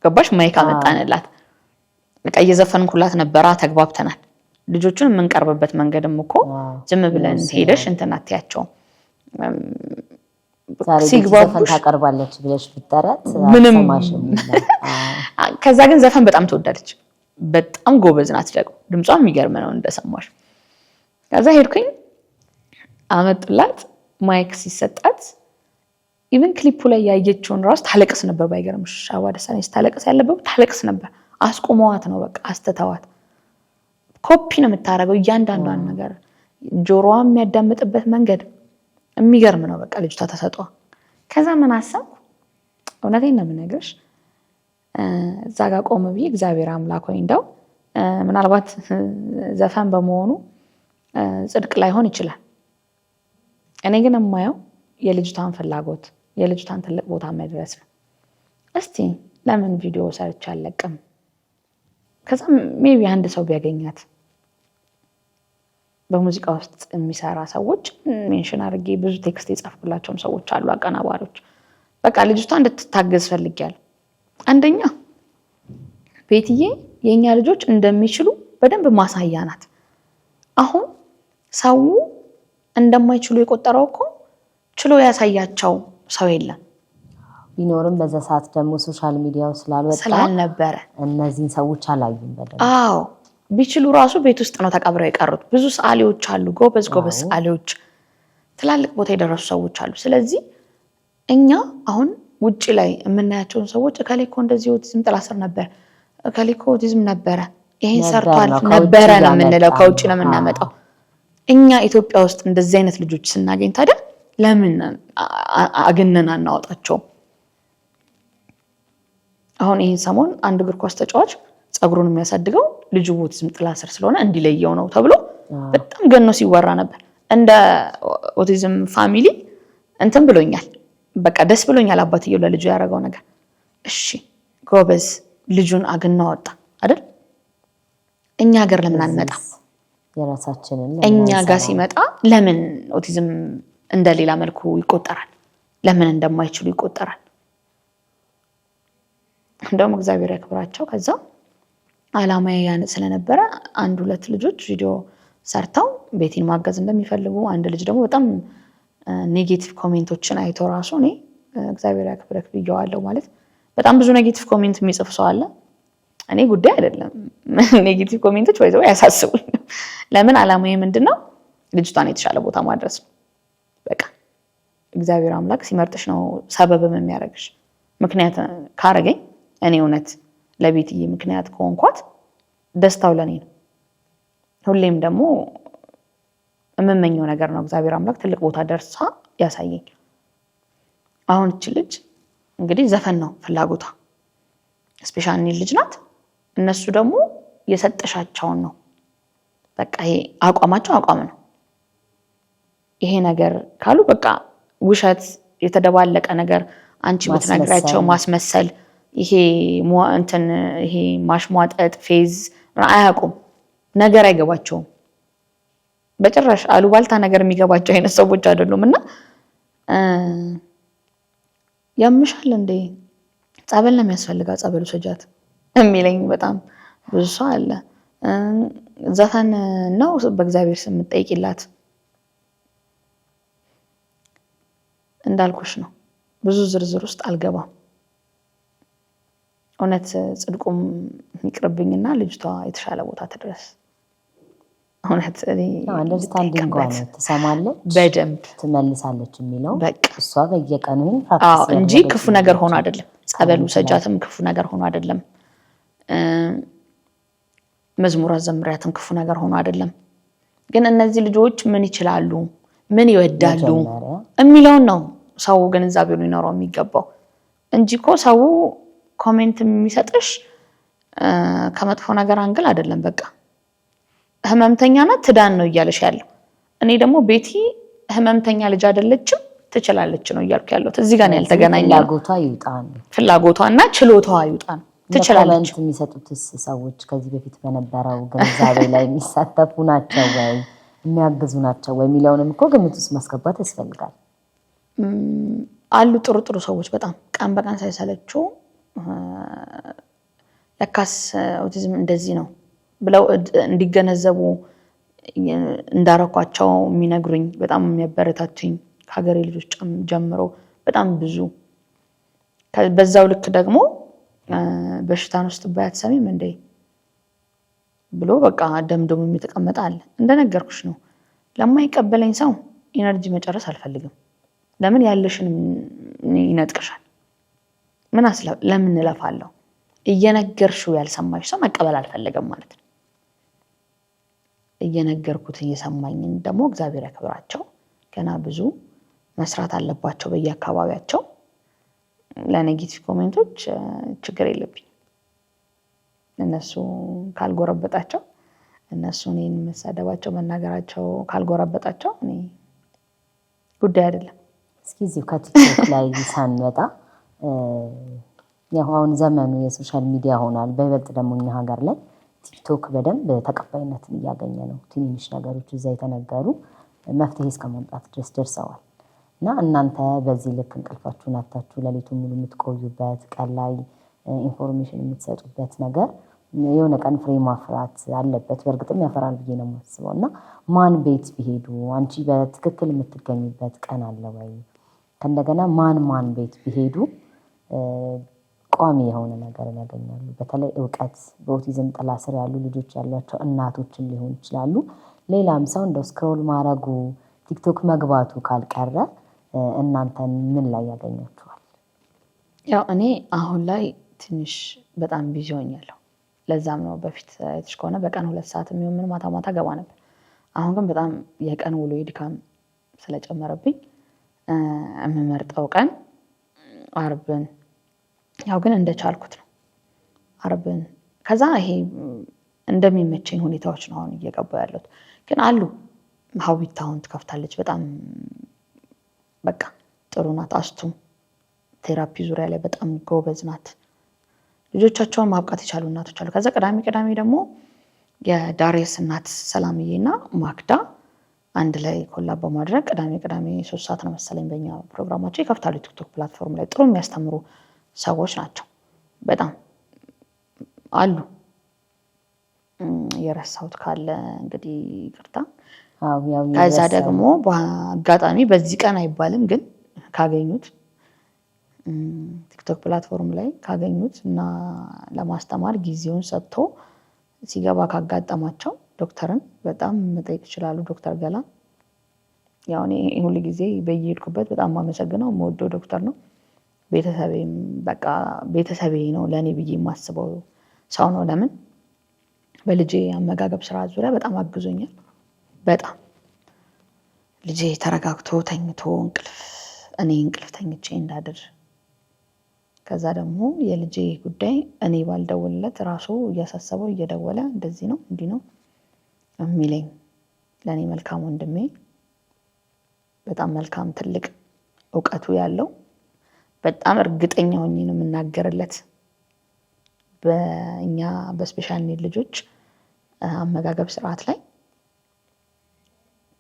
ገባሽ? ማይክ አመጣንላት። በቃ እየዘፈንኩላት ነበራ። ተግባብተናል። ልጆቹን የምንቀርብበት መንገድም እኮ ዝም ብለን ሄደሽ እንትን አትያቸውም። ዘፈን ታቀርባለች ብለሽ ብትጠራት ምንም። ከዛ ግን ዘፈን በጣም ትወዳለች። በጣም ጎበዝ ናት። ደግሞ ድምጿ የሚገርም ነው እንደሰማሽ። ከዛ ሄድኩኝ አመጡላት። ማይክ ሲሰጣት ኢቭን ክሊፑ ላይ ያየችውን ራስ ታለቅስ ነበር። ባይገርምሽ አበባ ደሳለኝ ታለቅስ ያለበት ታለቅስ ነበር። አስቆመዋት ነው በቃ አስተታዋት። ኮፒ ነው የምታረገው እያንዳንዷን ነገር። ጆሮዋ የሚያዳምጥበት መንገድ የሚገርም ነው። በቃ ልጅቷ ተሰጧ። ከዛ ምን አሰብኩ? እውነቴን ነው የምነግርሽ። እዛ ጋር ቆም ብዬ እግዚአብሔር አምላክ ሆይ እንደው ምናልባት ዘፈን በመሆኑ ጽድቅ ላይሆን ይችላል። እኔ ግን የማየው የልጅቷን ፍላጎት የልጅቷን ትልቅ ቦታ መድረስ ነው። እስቲ ለምን ቪዲዮ ሰርች አለቅም? ከዛ ሜቢ አንድ ሰው ቢያገኛት በሙዚቃ ውስጥ የሚሰራ ሰዎች ሜንሽን አድርጌ ብዙ ቴክስት የጻፍኩላቸውም ሰዎች አሉ፣ አቀናባሪዎች። በቃ ልጅቷ እንድትታገዝ ፈልጊያለሁ። አንደኛ ቤትዬ የኛ ልጆች እንደሚችሉ በደንብ ማሳያ ናት። አሁን ሰው እንደማይችሉ የቆጠረው እኮ ችሎ ያሳያቸው ሰው የለም። ቢኖርም በዛ ሰዓት ደግሞ ሶሻል ሚዲያው ስላልነበረ እነዚህን ሰዎች አላዩም በደንብ። አዎ ቢችሉ ራሱ ቤት ውስጥ ነው ተቀብረው የቀሩት። ብዙ ሰዓሊዎች አሉ፣ ጎበዝ ሰዓሊዎች፣ ትላልቅ ቦታ የደረሱ ሰዎች አሉ። ስለዚህ እኛ አሁን ውጪ ላይ የምናያቸውን ሰዎች እከሌ እኮ እንደዚህ ኦቲዝም ጥላ ስር ነበር፣ እከሌ እኮ ኦቲዝም ነበረ፣ ይሄን ሰርቷል ነበረ ነው የምንለው፣ ከውጭ ነው የምናመጣው። እኛ ኢትዮጵያ ውስጥ እንደዚህ አይነት ልጆች ስናገኝ ታዲያ ለምን አግነን አናወጣቸውም? አሁን ይሄን ሰሞን አንድ እግር ኳስ ተጫዋች ጸጉሩን የሚያሳድገው ልጁ ኦቲዝም ጥላ ስር ስለሆነ እንዲለየው ነው ተብሎ በጣም ገኖ ሲወራ ነበር። እንደ ኦቲዝም ፋሚሊ እንትን ብሎኛል፣ በቃ ደስ ብሎኛል አባትየው ለልጁ ያደረገው ነገር። እሺ ጎበዝ፣ ልጁን አግና ወጣ አይደል? እኛ ሀገር ለምን አንመጣም? የራሳችንን እኛ ጋር ሲመጣ ለምን ኦቲዝም እንደሌላ መልኩ ይቆጠራል? ለምን እንደማይችሉ ይቆጠራል? እንደውም እግዚአብሔር ያክብራቸው። ከዛ አላማዬ ያን ስለነበረ አንድ ሁለት ልጆች ቪዲዮ ሰርተው ቤቲን ማገዝ እንደሚፈልጉ፣ አንድ ልጅ ደግሞ በጣም ኔጌቲቭ ኮሜንቶችን አይቶ ራሱ እኔ እግዚአብሔር ያክብረክ ብየዋለሁ። ማለት በጣም ብዙ ኔጌቲቭ ኮሜንት የሚጽፍ ሰው አለ። እኔ ጉዳይ አይደለም ኔጌቲቭ ኮሜንቶች ወይዘው ያሳስቡኝ። ለምን አላማዬ ምንድነው? ልጅቷን የተሻለ ቦታ ማድረስ ነው። በቃ እግዚአብሔር አምላክ ሲመርጥሽ ነው ሰበብም የሚያደርግሽ። ምክንያት ካረገኝ እኔ እውነት ለቤትዬ ምክንያት ከሆንኳት ደስታው ለኔ ነው። ሁሌም ደግሞ የምመኘው ነገር ነው እግዚአብሔር አምላክ ትልቅ ቦታ ደርሳ ያሳየኝ። አሁን እቺ ልጅ እንግዲህ ዘፈን ነው ፍላጎቷ፣ ስፔሻል ኒድ ልጅ ናት። እነሱ ደግሞ የሰጠሻቸውን ነው። በቃ ይሄ አቋማቸው አቋም ነው። ይሄ ነገር ካሉ በቃ ውሸት የተደባለቀ ነገር አንቺ ብትነግራቸው ማስመሰል፣ ይሄ እንትን ይሄ ማሽሟጠጥ ፌዝ አያውቁም። ነገር አይገባቸውም በጭራሽ። አሉባልታ ነገር የሚገባቸው አይነት ሰዎች አይደሉም። እና ያምሻል እንዴ ጸበል ነው የሚያስፈልጋ፣ ጸበሉ ሰጃት የሚለኝ በጣም ብዙ ሰው አለ። ዘፈን ነው በእግዚአብሔር ስም የምትጠይቂላት እንዳልኩሽ ነው። ብዙ ዝርዝር ውስጥ አልገባም። እውነት ጽድቁም ይቅርብኝና ልጅቷ የተሻለ ቦታ ትድረስ። እውነት እኔ አንደርስታንዲንግ ነው ትሰማለች በደንብ ትመልሳለች የሚለው እሷ በየቀኑ እንጂ ክፉ ነገር ሆኖ አይደለም። ጸበሉ ሰጃትም ክፉ ነገር ሆኖ አይደለም። መዝሙር አዘምሪያትም ክፉ ነገር ሆኖ አይደለም። ግን እነዚህ ልጆች ምን ይችላሉ፣ ምን ይወዳሉ የሚለውን ነው ሰው ግንዛቤው ሊኖረው የሚገባው እንጂ እኮ ሰው ኮሜንት የሚሰጥሽ ከመጥፎ ነገር አንግል አይደለም። በቃ ህመምተኛ ናት ትዳን ነው እያለሽ ያለው። እኔ ደግሞ ቤቲ ህመምተኛ ልጅ አይደለችም ትችላለች ነው እያልኩ ያለሁት። እዚህ ጋር ነው ያልተገናኘው። ፍላጎቷና ችሎታዋ ይውጣ ነው። ትችላለች። የሚሰጡትስ ሰዎች ከዚህ በፊት በነበረው ግንዛቤ ላይ የሚሳተፉ ናቸው ወይ የሚያግዙ ናቸው ወይ የሚለውንም እኮ ግምት ውስጥ ማስገባት ያስፈልጋል። አሉ ጥሩ ሰዎች በጣም ቀን በቀን ሳይሰለችው ለካስ ኦቲዝም እንደዚህ ነው ብለው እንዲገነዘቡ እንዳረኳቸው የሚነግሩኝ በጣም የሚያበረታቱኝ ከሀገሬ ልጆች ጀምሮ በጣም ብዙ። በዛው ልክ ደግሞ በሽታን ውስጥ ባያትሰሚም እንዴ ብሎ በቃ ደምደም የሚተቀመጥ አለ። እንደነገርኩሽ ነው። ለማይቀበለኝ ሰው ኢነርጂ መጨረስ አልፈልግም። ለምን ያለሽን ይነጥቅሻል። ለምን እለፋለሁ? እየነገርሽው ያልሰማሽ ሰው መቀበል አልፈለገም ማለት ነው። እየነገርኩት እየሰማኝን ደግሞ እግዚአብሔር ያክብራቸው። ገና ብዙ መስራት አለባቸው በየአካባቢያቸው። ለኔጌቲቭ ኮሜንቶች ችግር የለብኝ። እነሱ ካልጎረበጣቸው፣ እነሱ እኔን መሳደባቸው መናገራቸው ካልጎረበጣቸው እኔ ጉዳይ አይደለም። እስኪ እዚሁ ከቲክቶክ ላይ ሳንወጣ ያው አሁን ዘመኑ የሶሻል ሚዲያ ሆኗል። በይበልጥ ደግሞ እኛ ሀገር ላይ ቲክቶክ በደንብ ተቀባይነትን እያገኘ ነው። ትንንሽ ነገሮች እዛ የተነገሩ መፍትሄ እስከማምጣት ድረስ ደርሰዋል። እና እናንተ በዚህ ልክ እንቅልፋችሁን አታችሁ ሌሊቱን ሙሉ የምትቆዩበት ቀን ላይ ኢንፎርሜሽን የምትሰጡበት ነገር የሆነ ቀን ፍሬ ማፍራት አለበት። በእርግጥም ያፈራል ብዬ ነው የማስበው። እና ማን ቤት ቢሄዱ አንቺ በትክክል የምትገኝበት ቀን አለ ወይ? ከእንደገና ማን ቤት ቢሄዱ ቋሚ የሆነ ነገር ያገኛሉ? በተለይ እውቀት በኦቲዝም ጥላ ስር ያሉ ልጆች ያሏቸው እናቶችም ሊሆን ይችላሉ። ሌላም ሰው እንደው ስክሮል ማድረጉ ቲክቶክ መግባቱ ካልቀረ እናንተን ምን ላይ ያገኛችኋል? ያው እኔ አሁን ላይ ትንሽ በጣም ቢዚ ሆኛለሁ። ለዛም ነው በፊት አይተሽ ከሆነ በቀን 2 ሰዓት የሚሆን ማታ ገባ ነበር። አሁን ግን በጣም የቀን ውሎ ድካም ስለጨመረብኝ የምመርጠው ቀን አርብን፣ ያው ግን እንደቻልኩት ነው አርብን። ከዛ ይሄ እንደሚመቸኝ ሁኔታዎች ነው አሁን እየገባሁ ያለሁት። ግን አሉ ሀዊት አሁን ትከፍታለች። በጣም በቃ ጥሩ ናት። አስቱም ቴራፒ ዙሪያ ላይ በጣም ጎበዝ ናት። ልጆቻቸውን ማብቃት የቻሉ እናቶች አሉ። ከዛ ቅዳሜ ደግሞ የዳሬስ እናት ሰላምዬና ማክዳ አንድ ላይ ኮላብ በማድረግ ቅዳሜ 3 ሰዓት ነው መሰለኝ በእኛ ፕሮግራማቸው ይከፍታሉ። ቲክቶክ ፕላትፎርም ላይ ጥሩ የሚያስተምሩ ሰዎች ናቸው። በጣም አሉ። የረሳሁት ካለ እንግዲህ ይቅርታ። ከዛ ደግሞ በአጋጣሚ በዚህ ቀን አይባልም ግን ካገኙት ቲክቶክ ፕላትፎርም ላይ ካገኙት እና ለማስተማር ጊዜውን ሰጥቶ ሲገባ ካጋጠማቸው ዶክተርን በጣም መጠየቅ ይችላሉ። ዶክተር ገላ ያው እኔ ሁሉ ጊዜ በየሄድኩበት በጣም ማመሰግነው የምወደው ዶክተር ነው። ቤተሰቤም በቃ ቤተሰቤ ነው ለኔ ብዬ የማስበው ሰው ነው። ለምን በልጄ አመጋገብ ስርዓት ዙሪያ በጣም አግዞኛል። በጣም ልጄ ተረጋግቶ ተኝቶ እንቅልፍ ተኝቼ እንዳድር፣ ከዛ ደግሞ የልጄ ጉዳይ እኔ ባልደውልለት ራሱ እያሳሰበው እየደወለ እንደዚህ ነው እንዲህ ነው የሚለኝ ለኔ መልካም ወንድሜ፣ በጣም መልካም ትልቅ እውቀቱ ያለው በጣም እርግጠኛ ሆኜ ነው የምናገርለት በእኛ በስፔሻል ኒድ ልጆች አመጋገብ ስርዓት ላይ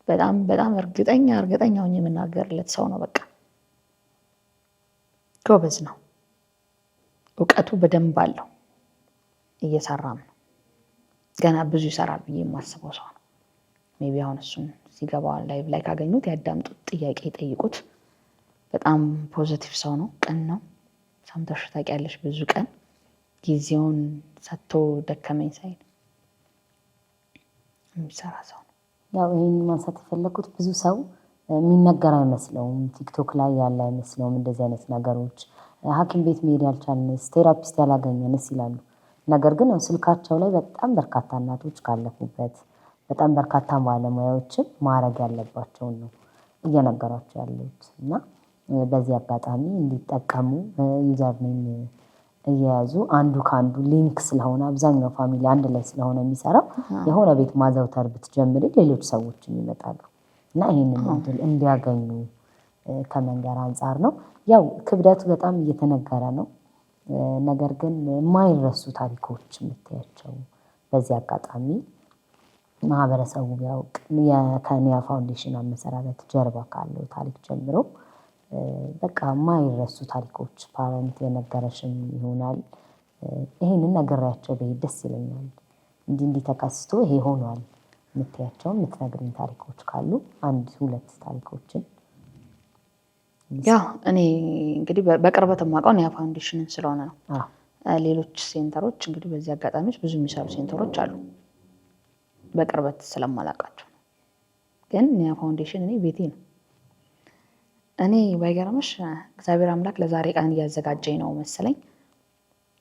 በጣም እርግጠኛ ሆኜ የምናገርለት ሰው ነው። በቃ ጎበዝ ነው፣ እውቀቱ በደንብ አለው፣ እየሰራም ነው። ገና ብዙ ይሰራል ብዬ የማስበው ሰው ነው። ሜቢ አሁን እሱን ሲገባ ላይቭ ላይ ካገኙት ያዳምጡት፣ ጥያቄ ጠይቁት። በጣም ፖዚቲቭ ሰው ነው፣ ቅን ነው። ሰምተሽ ታውቂያለሽ ብዙ ቀን ጊዜውን ሰጥቶ ደከመኝ ሳይል የሚሰራ ሰው ነው። ያው ይህን ማንሳት የፈለኩት ብዙ ሰው የሚነገር አይመስለውም፣ ቲክቶክ ላይ ያለ አይመስለውም። እንደዚህ አይነት ነገሮች ሐኪም ቤት መሄድ ያልቻልንስ ቴራፒስት ያላገኘንስ ይላሉ። ነገር ግን ስልካቸው ላይ በጣም በርካታ እናቶች ካለፉበት በጣም በርካታ ባለሙያዎችን ማድረግ ያለባቸውን ነው እየነገሯቸው ያሉት እና በዚህ አጋጣሚ እንዲጠቀሙ ዩዘርኔም እየያዙ አንዱ ከአንዱ ሊንክ ስለሆነ አብዛኛው ፋሚሊ አንድ ላይ ስለሆነ የሚሰራው የሆነ ቤት ማዘውተር ብትጀምሪ ሌሎች ሰዎችም ይመጣሉ እና ይህንን እድል እንዲያገኙ ከመንገር አንጻር ነው። ያው ክብደቱ በጣም እየተነገረ ነው። ነገር ግን የማይረሱ ታሪኮች የምታያቸው በዚህ አጋጣሚ ማህበረሰቡ ቢያውቅ የከኒያ ፋውንዴሽን አመሰራረት ጀርባ ካለው ታሪክ ጀምሮ በቃ የማይረሱ ታሪኮች ፓረንት የነገረሽም ይሆናል። ይሄንን ነገራቸው በሄድ ደስ ይለኛል። እንዲህ ተከስቶ ይሄ ሆኗል የምትያቸው የምትነግሪኝ ታሪኮች ካሉ አንድ ሁለት ታሪኮችን። ያው እኔ እንግዲህ በቅርበት የማውቀው ኒያ ፋውንዴሽንን ስለሆነ ነው። ሌሎች ሴንተሮች እንግዲህ በዚህ አጋጣሚዎች ብዙ የሚሰሩ ሴንተሮች አሉ፣ በቅርበት ስለማላውቃቸው ነው። ግን ኒያ ፋውንዴሽን እኔ ቤቴ ነው። እኔ ባይገርምሽ እግዚአብሔር አምላክ ለዛሬ ቀን እያዘጋጀኝ ነው መሰለኝ።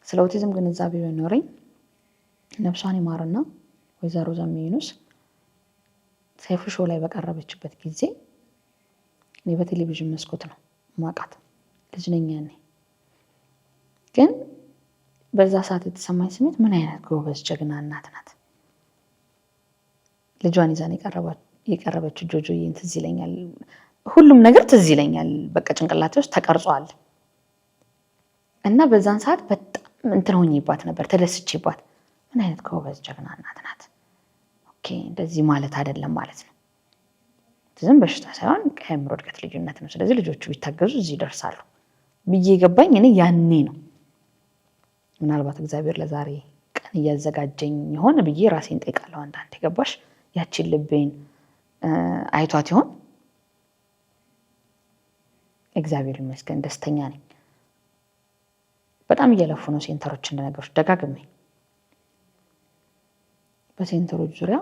ስለ ኦቲዝም ግንዛቤ ቢኖረኝ ነፍሷን ይማርና ወይዘሮ ዘሜኑስ ሰይፉ ሾው ላይ በቀረበችበት ጊዜ እኔ በቴሌቪዥን መስኮት ነው ማቃት ልጅ ነኝ ያኔ። ግን በዛ ሰዓት የተሰማኝ ስሜት ምን አይነት ጎበዝ ጀግና እናት ናት። ልጇን ይዛን የቀረበችው ጆጆዬን ትዝ ይለኛል። ሁሉም ነገር ትዝ ይለኛል። በቃ ጭንቅላቴ ውስጥ ተቀርጿል። እና በዛን ሰዓት በጣም እንትን ሆኜባት ነበር፣ ተደስቼባት። ምን አይነት ጎበዝ ጀግና እናት ናት። ኦኬ እንደዚህ ማለት አይደለም ማለት ነው። ዝም በሽታ ሳይሆን ከአእምሮ እድገት ልዩነት ነው። ስለዚህ ልጆቹ ቢታገዙ እዚህ ይደርሳሉ ብዬ ገባኝ። እኔ ያኔ ነው ምናልባት እግዚአብሔር ለዛሬ ቀን እያዘጋጀኝ ይሆን ብዬ ራሴን ጠይቃለሁ። አንዳንዴ ገባሽ ያቺን ልቤን አይቷት ይሆን? እግዚአብሔር ይመስገን ደስተኛ ነኝ። በጣም እየለፉ ነው ሴንተሮች እንደነገሮች ደጋግሜ። በሴንተሮች ዙሪያ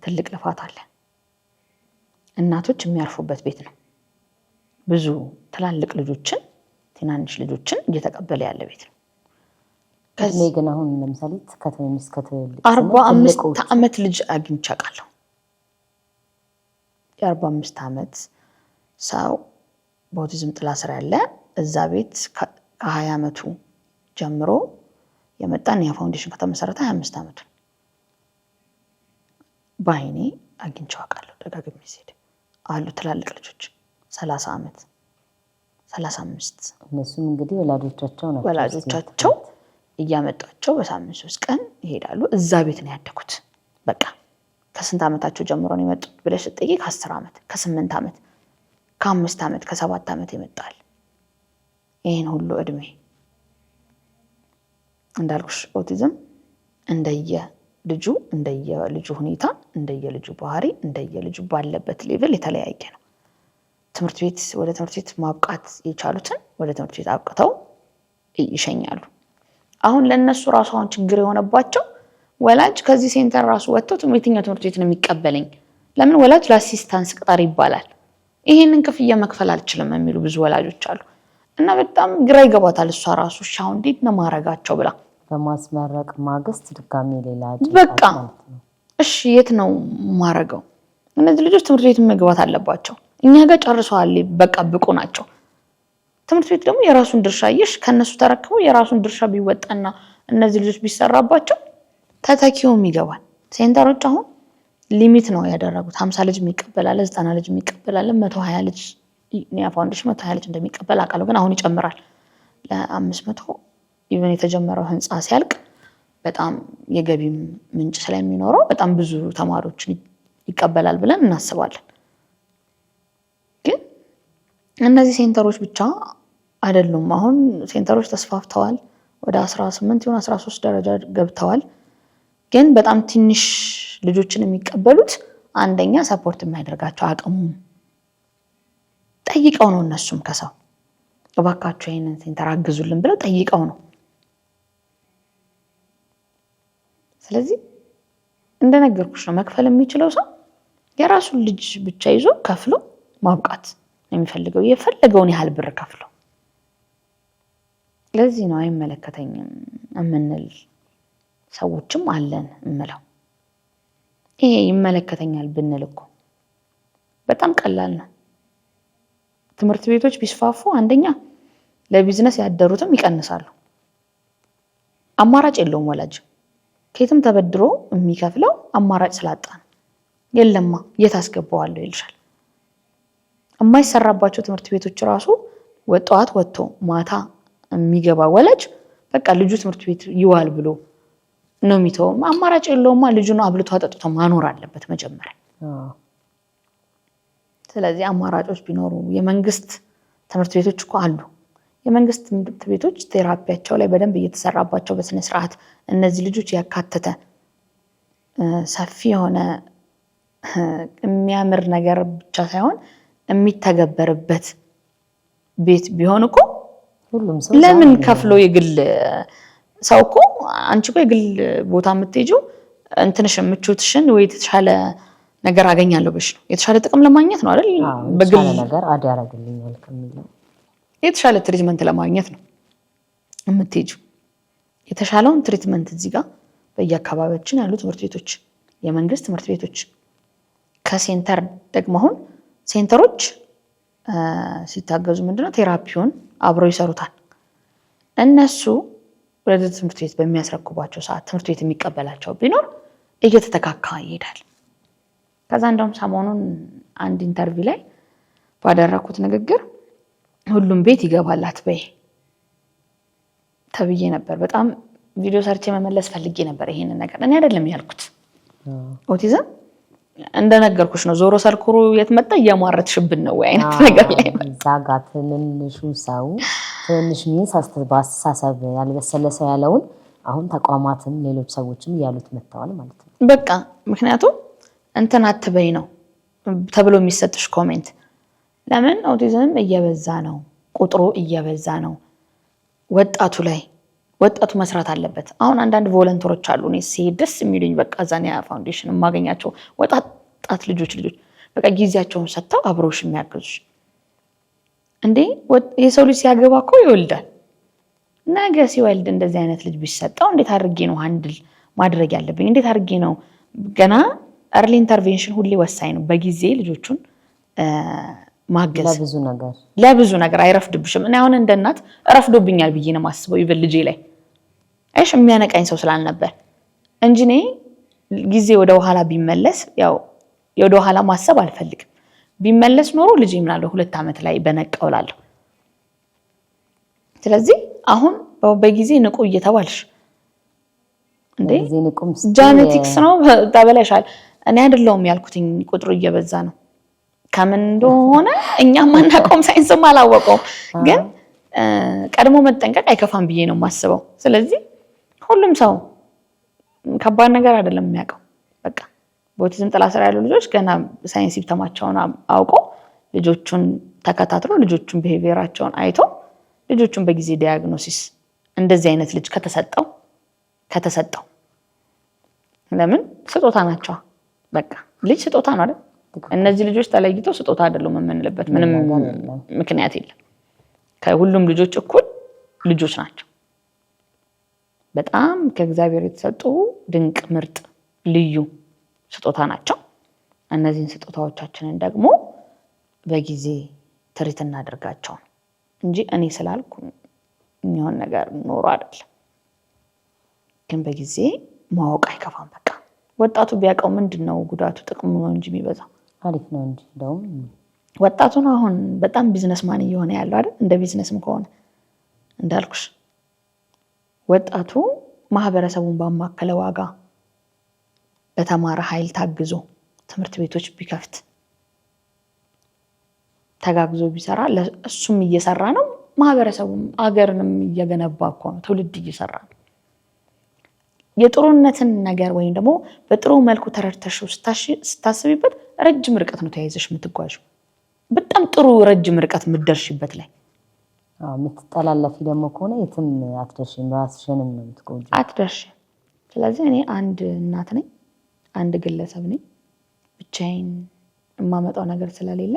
ትልቅ ልፋት አለ። እናቶች የሚያርፉበት ቤት ነው። ብዙ ትላልቅ ልጆችን ትናንሽ ልጆችን እየተቀበለ ያለ ቤት ነው። ከዚህ ግን አሁን ለምሳሌ ከትንሽ ከትልቅ 45 ዓመት ልጅ አግኝቼ አውቃለሁ። የ45 ዓመት ሰው በኦቲዝም ጥላ ስር ያለ እዛ ቤት ከ20 ዓመቱ ጀምሮ የመጣን ኒያ ፋውንዴሽን ከተመሰረተ 25 ዓመቱ ባይኔ አግኝቼ አውቃለሁ። ደጋግሜ ሲሄድ አሉ ትላልቅ ልጆች 30 ዓመት 35። እነሱም እንግዲህ ወላጆቻቸው እያመጣቸው በሳምንት 3 ቀን ይሄዳሉ። እዛ ቤት ነው ያደኩት። በቃ ከስንት ዓመታቸው ጀምሮ ነው የመጡት ብለሽ ስትጠይቂ ከ10 ዓመት ከ8 ዓመት ከ5 ዓመት ከ7 ዓመት ይመጣል። ይሄን ሁሉ እድሜ እንዳልኩሽ ኦቲዝም እንደየልጁ ሁኔታ እንደየልጁ ባህሪ እንደየልጁ ባለበት ሌቭል የተለያየ ነው። ወደ ትምህርት ቤት ማብቃት የቻሉትን ወደ ትምህርት ቤት አብቅተው ይሸኛሉ። አሁን ለነሱ ራሱ አሁን ችግር የሆነባቸው ወላጅ ከዚህ ሴንተር ራሱ ወጥቶ የትኛው ትምህርት ቤት ነው የሚቀበለኝ? ለምን ወላጅ ለአሲስታንስ ቅጣር ይባላል። ይሄንን ክፍያ መክፈል አልችልም የሚሉ ብዙ ወላጆች አሉ። እና በጣም ግራ ይገባታል እሷ ራሱ ሻው እንዴት ነው ማረጋቸው ብላ በማስመረቅ ማግስት ድጋሚ ሌላ በቃ እሺ የት ነው ማረገው? እነዚህ ልጆች ትምህርት ቤት መግባት አለባቸው። እኛ ጋር ጨርሰዋል፣ በቃ ብቁ ናቸው። ትምህርት ቤት ደግሞ የራሱን ድርሻ ከነሱ ተረክበው የራሱን ድርሻ ቢወጣና እነዚህ ልጆች ቢሰራባቸው ተተኪውም ይገባል። ሴንተሮች አሁን ሊሚት ነው ያደረጉት። 50 ልጅ የሚቀበላል፣ 90 ልጅ የሚቀበላል፣ 120 ልጅ ኒያ ፋውንዴሽን 120 ልጅ እንደሚቀበል አውቃለሁ። ግን አሁን ይጨምራል ለ500 ኢቨን የተጀመረው ህንፃ ሲያልቅ በጣም የገቢ ምንጭ ስለሚኖረው በጣም ብዙ ተማሪዎችን ይቀበላል ብለን እናስባለን። ግን እነዚህ ሴንተሮች ብቻ አይደሉም። አሁን ሴንተሮች ተስፋፍተዋል። ወደ 18 ይሁን 13 ደረጃ ገብተዋል። ግን በጣም ትንሽ ልጆችን የሚቀበሉት አንደኛ ሰፖርት የሚያደርጋቸው አቅሙ ጠይቀው ነው። እነሱም ከሰው እባካችሁ ይሄንን ሴንተር አግዙልን ብለው ጠይቀው ነው። ስለዚህ እንደነገርኩሽ ነው መክፈል የሚችለው ሰው የራሱን ልጅ ብቻ ይዞ ከፍሎ ማብቃት የሚፈልገው የፈለገውን ያህል ብር ከፍሎ። ለዚህ ነው አይመለከተኝም እምንል ሰዎችም አለን እምለው። ይሄ ይመለከተኛል ብንል እኮ በጣም ቀላል ነው። ትምህርት ቤቶች ቢስፋፉ አንደኛ ለቢዝነስ ያደሩትም ይቀንሳሉ። አማራጭ የለውም ወላጅ ከየትም ተበድሮ የሚከፍለው አማራጭ ስላጣ ነው። የለማ የት አስገባዋለሁ ይልሻል። የማይሰራባቸው ትምህርት ቤቶች ራሱ ጠዋት ወጥቶ ማታ የሚገባ ወላጅ በቃ ልጁ ትምህርት ቤት ይዋል ብሎ ነው የሚተው። አማራጭ የለውማ ልጁን አብልቶ አጠጥቶ ማኖር አለበት መጀመሪያ። ስለዚህ አማራጮች ቢኖሩ የመንግስት ትምህርት ቤቶች እኮ አሉ። የመንግስት ትምህርት ቤቶች ቴራፒያቸው ላይ በደንብ እየተሰራባቸው በስነ ስርዓት እነዚህ ልጆች ያካተተ ሰፊ የሆነ የሚያምር ነገር ብቻ ሳይሆን የሚተገበርበት ቤት ቢሆን እኮ ሁሉም ሰው ለምን ከፍሎ የግል ሰው እኮ አንቺ እኮ የግል ቦታ የምትሄጂው እንትንሽ ምቾትሽን ወይ የተሻለ ነገር አገኛለሁ ብሽ ነው የተሻለ ጥቅም ለማግኘት ነው አይደል? በግል ነገር አዳራግልኛል ከሚለው የተሻለ ትሪትመንት ለማግኘት ነው የምትሄጂው። የተሻለውን ትሪትመንት እዚህ ጋር በየአካባቢያችን ያሉ ትምህርት ቤቶች የመንግስት ትምህርት ቤቶች ከሴንተር ደግሞ አሁን ሴንተሮች ሲታገዙ ምንድነው ቴራፒውን አብረው ይሰሩታል። እነሱ ወደ ትምህርት ቤት በሚያስረክቧቸው ሰዓት ትምህርት ቤት የሚቀበላቸው ቢኖር እየተተካካ ይሄዳል። ከዛ እንደውም ሰሞኑን አንድ ኢንተርቪው ላይ ባደረኩት ንግግር ሁሉም ቤት ይገባላት በይ ተብዬ ነበር። በጣም ቪዲዮ ሰርቼ መመለስ ፈልጌ ነበር ይሄንን ነገር። እኔ አይደለም ያልኩት ኦቲዝም እንደነገርኩሽ ነው። ዞሮ ሰልኩሩ የት መጣ እያሟረትሽብን ነው ወይ አይነት ነገር ላይ ዛጋት ትንንሹ ሰው ትንሽ ሚንስ አስተሳሰብ ያልበሰለ ሰው ያለውን አሁን ተቋማትን ሌሎች ሰዎችም ያሉት መተዋል ማለት ነው። በቃ ምክንያቱም እንትን አትበይ ነው ተብሎ የሚሰጥሽ ኮሜንት። ለምን ኦቲዝም እየበዛ ነው፣ ቁጥሩ እየበዛ ነው። ወጣቱ መስራት አለበት። አሁን አንዳንድ ቮለንተሮች አሉ እኔ ሲሄድ ደስ የሚሉኝ በቃ ዛኒያ ፋውንዴሽን የማገኛቸው ወጣት ልጆች በቃ ጊዜያቸውን ሰጥተው አብረውሽ የሚያገዙሽ። እንዴ የሰው ልጅ ሲያገባ እኮ ይወልዳል። ነገ ሲወልድ እንደዚህ አይነት ልጅ ቢሰጠው እንዴት አድርጌ ነው ሃንድል ማድረግ ያለብኝ? እንዴት አድርጌ ነው ገና early intervention ሁሌ ወሳኝ ነው። በጊዜ ልጆቹን ማገዝ ለብዙ ነገር አይረፍድብሽም። እኔ አሁን እንደ እናት ረፍዶብኛል ብዬ ነው የማስበው ይብል ልጄ ላይ እሺ የሚያነቃኝ ሰው ስላልነበር እንጂ እኔ ጊዜ ወደ ኋላ ቢመለስ ያው ወደ ኋላ ማሰብ አልፈልግም። ቢመለስ ኖሮ ልጄ ምናለው 2 ዓመት ላይ በነቀውላለሁ። ስለዚህ አሁን በጊዜ ንቁ እየተባልሽ እንዴ ጄኔቲክስ ነው ተበላሻል። እኔ አይደለሁም ያልኩትኝ ቁጥሩ እየበዛ ነው። ከምን እንደሆነ እኛም ማናቆም ሳይንስም አላወቀውም። ግን ቀድሞ መጠንቀቅ አይከፋም ብዬ ነው የማስበው። ስለዚህ ሁሉም ሰው ከባድ ነገር አይደለም የሚያውቀው። በቃ በኦቲዝም ጥላ ስር ያሉ ልጆች ገና ሳይንስ ሲስተማቸውን አውቆ ልጆቹን ተከታትሎ ልጆቹን ቢሄቪየራቸውን አይቶ ልጆቹን በጊዜ ዲያግኖሲስ እንደዚህ አይነት ልጅ ከተሰጠው ለምን ስጦታ ናቸው። በቃ ልጅ ስጦታ ነው አይደል? እነዚህ ልጆች ተለይተው ስጦታ አይደሉም የምንልበት ምንም ምክንያት የለም። ከሁሉም ልጆች እኩል ልጆች ናቸው። በጣም ከእግዚአብሔር የተሰጡ ድንቅ ምርጥ ልዩ ስጦታ ናቸው። እነዚህን ስጦታዎቻችንን ደግሞ በጊዜ ትሪት እናደርጋቸው እንጂ እኔ ስላልኩ የሚሆን ነገር ኖሮ አይደለም። ግን በጊዜ ማወቅ አይከፋም። በቃ ወጣቱ ቢያውቀው ምንድነው ጉዳቱ? ጥቅሙ ነው እንጂ የሚበዛው አሪፍ ነው እንጂ እንደውም ወጣቱ ነው አሁን በጣም ቢዝነስማን እየሆነ ያለው አይደል? እንደ ቢዝነስም ከሆነ እንዳልኩሽ ወጣቱ ማህበረሰቡን ባማከለ ዋጋ በተማረ ኃይል ታግዞ ትምህርት ቤቶች ቢከፍት ተጋግዞ ቢሰራ ለእሱም እየሰራ ነው። ማህበረሰቡም አገርንም እየገነባ እኮ ነው። ትውልድ እየሰራ ነው። የጥሩነትን ነገር ወይም ደግሞ በጥሩ መልኩ ተረድተሽው ስታስቢበት ረጅም ርቀት ነው ተያይዘሽ የምትጓዥው። በጣም ጥሩ ረጅም ርቀት የምትደርሽበት ላይ የምትጠላለፊ ደግሞ ከሆነ የትም አትደርሽም። ራስሽንም ነው የምትጎጂው። አትደርሽም። ስለዚህ እኔ አንድ እናት ነኝ፣ አንድ ግለሰብ ነኝ። ብቻዬን የማመጣው ነገር ስለሌለ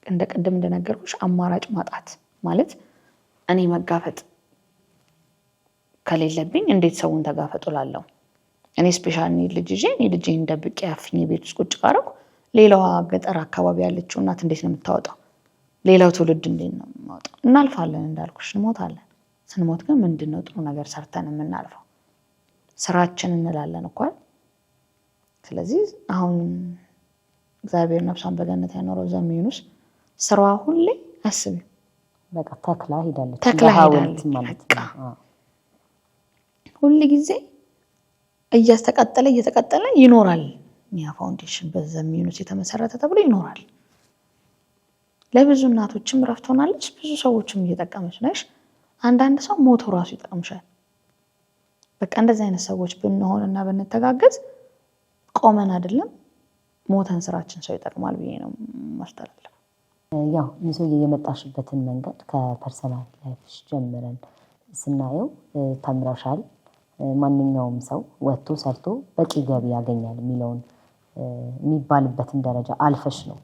እንደ ቅድም እንደነገርኩሽ አማራጭ ማጣት ማለት እኔ መጋፈጥ ከሌለብኝ እንዴት ሰውን ተጋፈጡ ላለው እኔ ስፔሻል ኒድ ልጅ ይዤ እኔ ልጄን ደብቄ አፍኜ ቤት ውስጥ ቁጭ ካረኩ ሌላዋ ገጠር አካባቢ ያለችው እናት እንዴት ነው የምታወጣው? ሌላው ትውልድ እንዴት ነው የማወጣው? እናልፋለን፣ እንዳልኩሽ እንሞታለን። ስንሞት ግን ምንድነው ጥሩ ነገር ሰርተን የምናልፈው? ስራችን እንላለን እኮ። ስለዚህ አሁን እግዚአብሔር ነፍሷን በገነት ያኖረው ዘሚዩንስ ስራዋ ሁሌ አስቢ በቃ ተክላ ሄዳለች፣ ተክላ ሄዳለች ማለት ነው። ሁሉ ጊዜ እየተቀጠለ ይኖራል። ኒያ ፋውንዴሽን በዘሚዩንስ የተመሰረተ ተብሎ ይኖራል። ለብዙ እናቶችም ረፍት ሆናለች፣ ብዙ ሰዎችም እየጠቀመች ነሽ። አንዳንድ ሰው ሞቶ ራሱ ይጠቅምሻል። በቃ እንደዚህ አይነት ሰዎች ብንሆንና ብንተጋገዝ ቆመን አይደለም ሞተን ስራችን ሰው ይጠቅማል ብዬ ነው ማስተላለፍ። ያው ሚሶዬ የመጣሽበትን መንገድ ከፐርሰናል ላይፍሽ ጀምረን ስናየው ተምረሻል። ማንኛውም ሰው ወጥቶ ሰርቶ በቂ ገቢ ያገኛል የሚባልበትን ደረጃ አልፈሽ ነው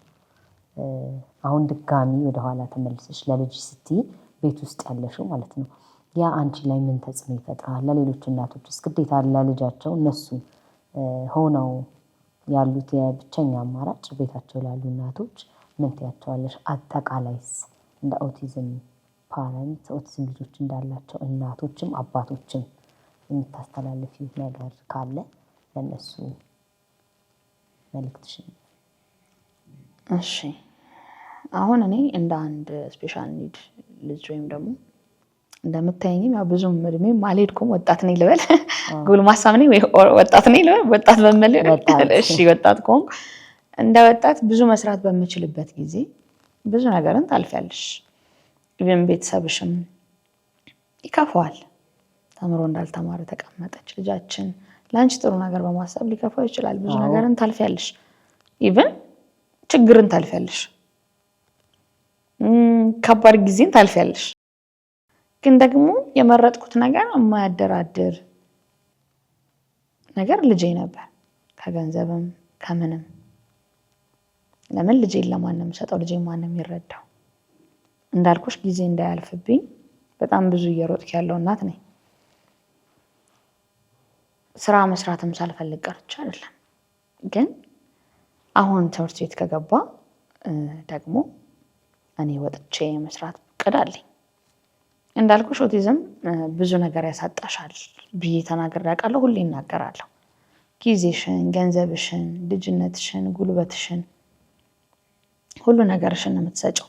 አሁን ድጋሚ ወደኋላ ተመልሰሽ ለልጅ ስትይ ቤት ውስጥ ያለሽው ማለት ነው። ያ አንቺ ላይ ምን ተጽዕኖ ይፈጥራል? ለሌሎች እናቶችስ ግዴታ ለልጃቸው እነሱ ሆነው ያሉት የብቸኛ አማራጭ ቤታቸው ላሉ እናቶች ምን ትያቸዋለሽ? አጠቃላይስ እንደ ኦቲዝም ፓረንት ኦቲዝም ልጆች እንዳላቸው እናቶችም አባቶችም የምታስተላልፊው ነገር ካለ ለነሱ መልእክትሽን። እሺ አሁን እኔ እንደ አንድ ስፔሻል ኒድ ልጅ ወይም ደግሞ እንደምታየኝም ያው ብዙም እድሜም አልሄድኩም፣ ወጣት ነኝ ልበል፣ ጎልማሳም ነኝ ወይ ወጣት ነኝ ልበል፣ ወጣት በመል እሺ ወጣት ከሆንኩ እንደ ወጣት ብዙ መስራት በምችልበት ጊዜ ብዙ ነገርን ታልፊያለሽ። ኢቨን ቤተሰብሽም ይከፋዋል። ተምሮ እንዳልተማረ ተቀመጠች ልጃችን ለአንቺ ጥሩ ነገር በማሰብ ሊከፋው ይችላል። ብዙ ነገርን ታልፊያለሽ። ኢቨን ችግርን ታልፊያለሽ፣ ከባድ ጊዜን ታልፊያለሽ። ግን ደግሞ የመረጥኩት ነገር የማያደራድር ነገር ልጄ ነበር፣ ከገንዘብም ከምንም። ለምን ልጄን ለማንም ሰጠው? ልጄን ማንም ይረዳው? እንዳልኩሽ ጊዜ እንዳያልፍብኝ በጣም ብዙ እየሮጥኩ ያለው እናት ነኝ። ስራ መስራትም ሳልፈልግ ቀርቼ አይደለም። ግን አሁን ትምህርት ቤት ከገባ ደግሞ እኔ ወጥቼ መስራት እቅድ አለኝ። እንዳልኩሽ ኦቲዝም ብዙ ነገር ያሳጣሻል ብዬ ተናግሬ አውቃለሁ፣ ሁሌ እናገራለሁ። ጊዜሽን፣ ገንዘብሽን፣ ልጅነትሽን፣ ጉልበትሽን፣ ሁሉ ነገርሽን ነው የምትሰጪው።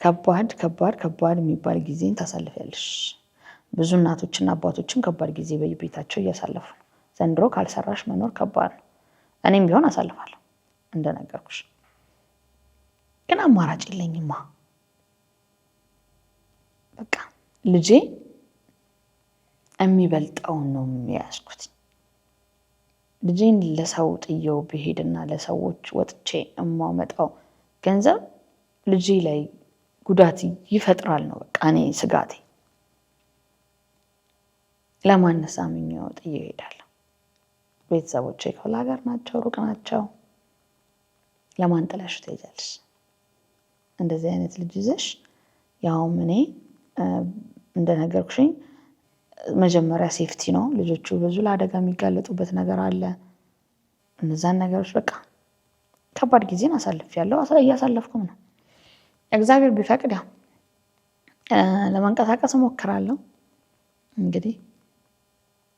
ከባድ የሚባል ጊዜን ታሳልፊያለሽ። ብዙ እናቶችና አባቶችም ከባድ ጊዜ በቤታቸው እያሳለፉ ነው። ዘንድሮ ካልሰራሽ መኖር ከባድ ነው። እኔም ቢሆን አሳልፋለሁ እንደነገርኩሽ። ግን አማራጭ የለኝማ። በቃ ልጄ የሚበልጠውን ነው የያዝኩት። ልጄን ለሰው ጥየው ብሄድና ለሰዎች ወጥቼ የማመጣው ገንዘብ ልጄ ላይ ጉዳት ይፈጥራል ነው በቃ እኔ ስጋቴ። ለማንስ አምኜው ጥዬ እሄዳለሁ? ቤተሰቦቼ ክፍለ ሀገር ናቸው፣ ሩቅ ናቸው። ለማን ጥለሽ ትሄጃለሽ? እንደዚህ አይነት ልጅ ይዘሽ ያውም እኔ እንደነገርኩሽኝ መጀመሪያ ሴፍቲ ነው። ልጆቹ ብዙ ለአደጋ የሚጋለጡበት ነገር አለ። እነዛን ነገሮች በቃ ከባድ ጊዜን አሳልፌያለሁ፣ እያሳለፍኩም ነው። እግዚአብሔር ቢፈቅድ ያው ለመንቀሳቀስ እሞክራለሁ። እንግዲህ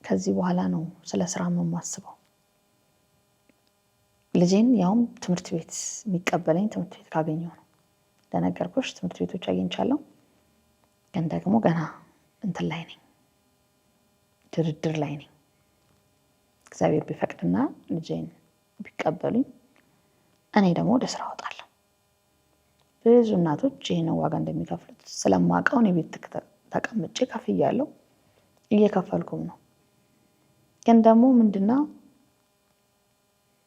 ከዚህ በኋላ ነው ስለ ስራ የማስበው። ልጄን ያውም ትምህርት ቤት የሚቀበለኝ ትምህርት ቤት ካገኘሁ ነው። እንደነገርኩሽ ትምህርት ቤቶች አግኝቻለሁ፣ ግን ደግሞ ገና እንትን ላይ ነኝ፣ ድርድር ላይ ነኝ። እግዚአብሔር ቢፈቅድና ልጄን ቢቀበሉኝ እኔ ደግሞ ወደ ስራ እወጣለሁ። ብዙ እናቶች ይህን ዋጋ እንደሚከፍሉት ስለማውቀው እኔ ቤት ተቀምጬ ከፍያለሁ፣ እየከፈልኩም ነው። ግን ደግሞ ምንድነው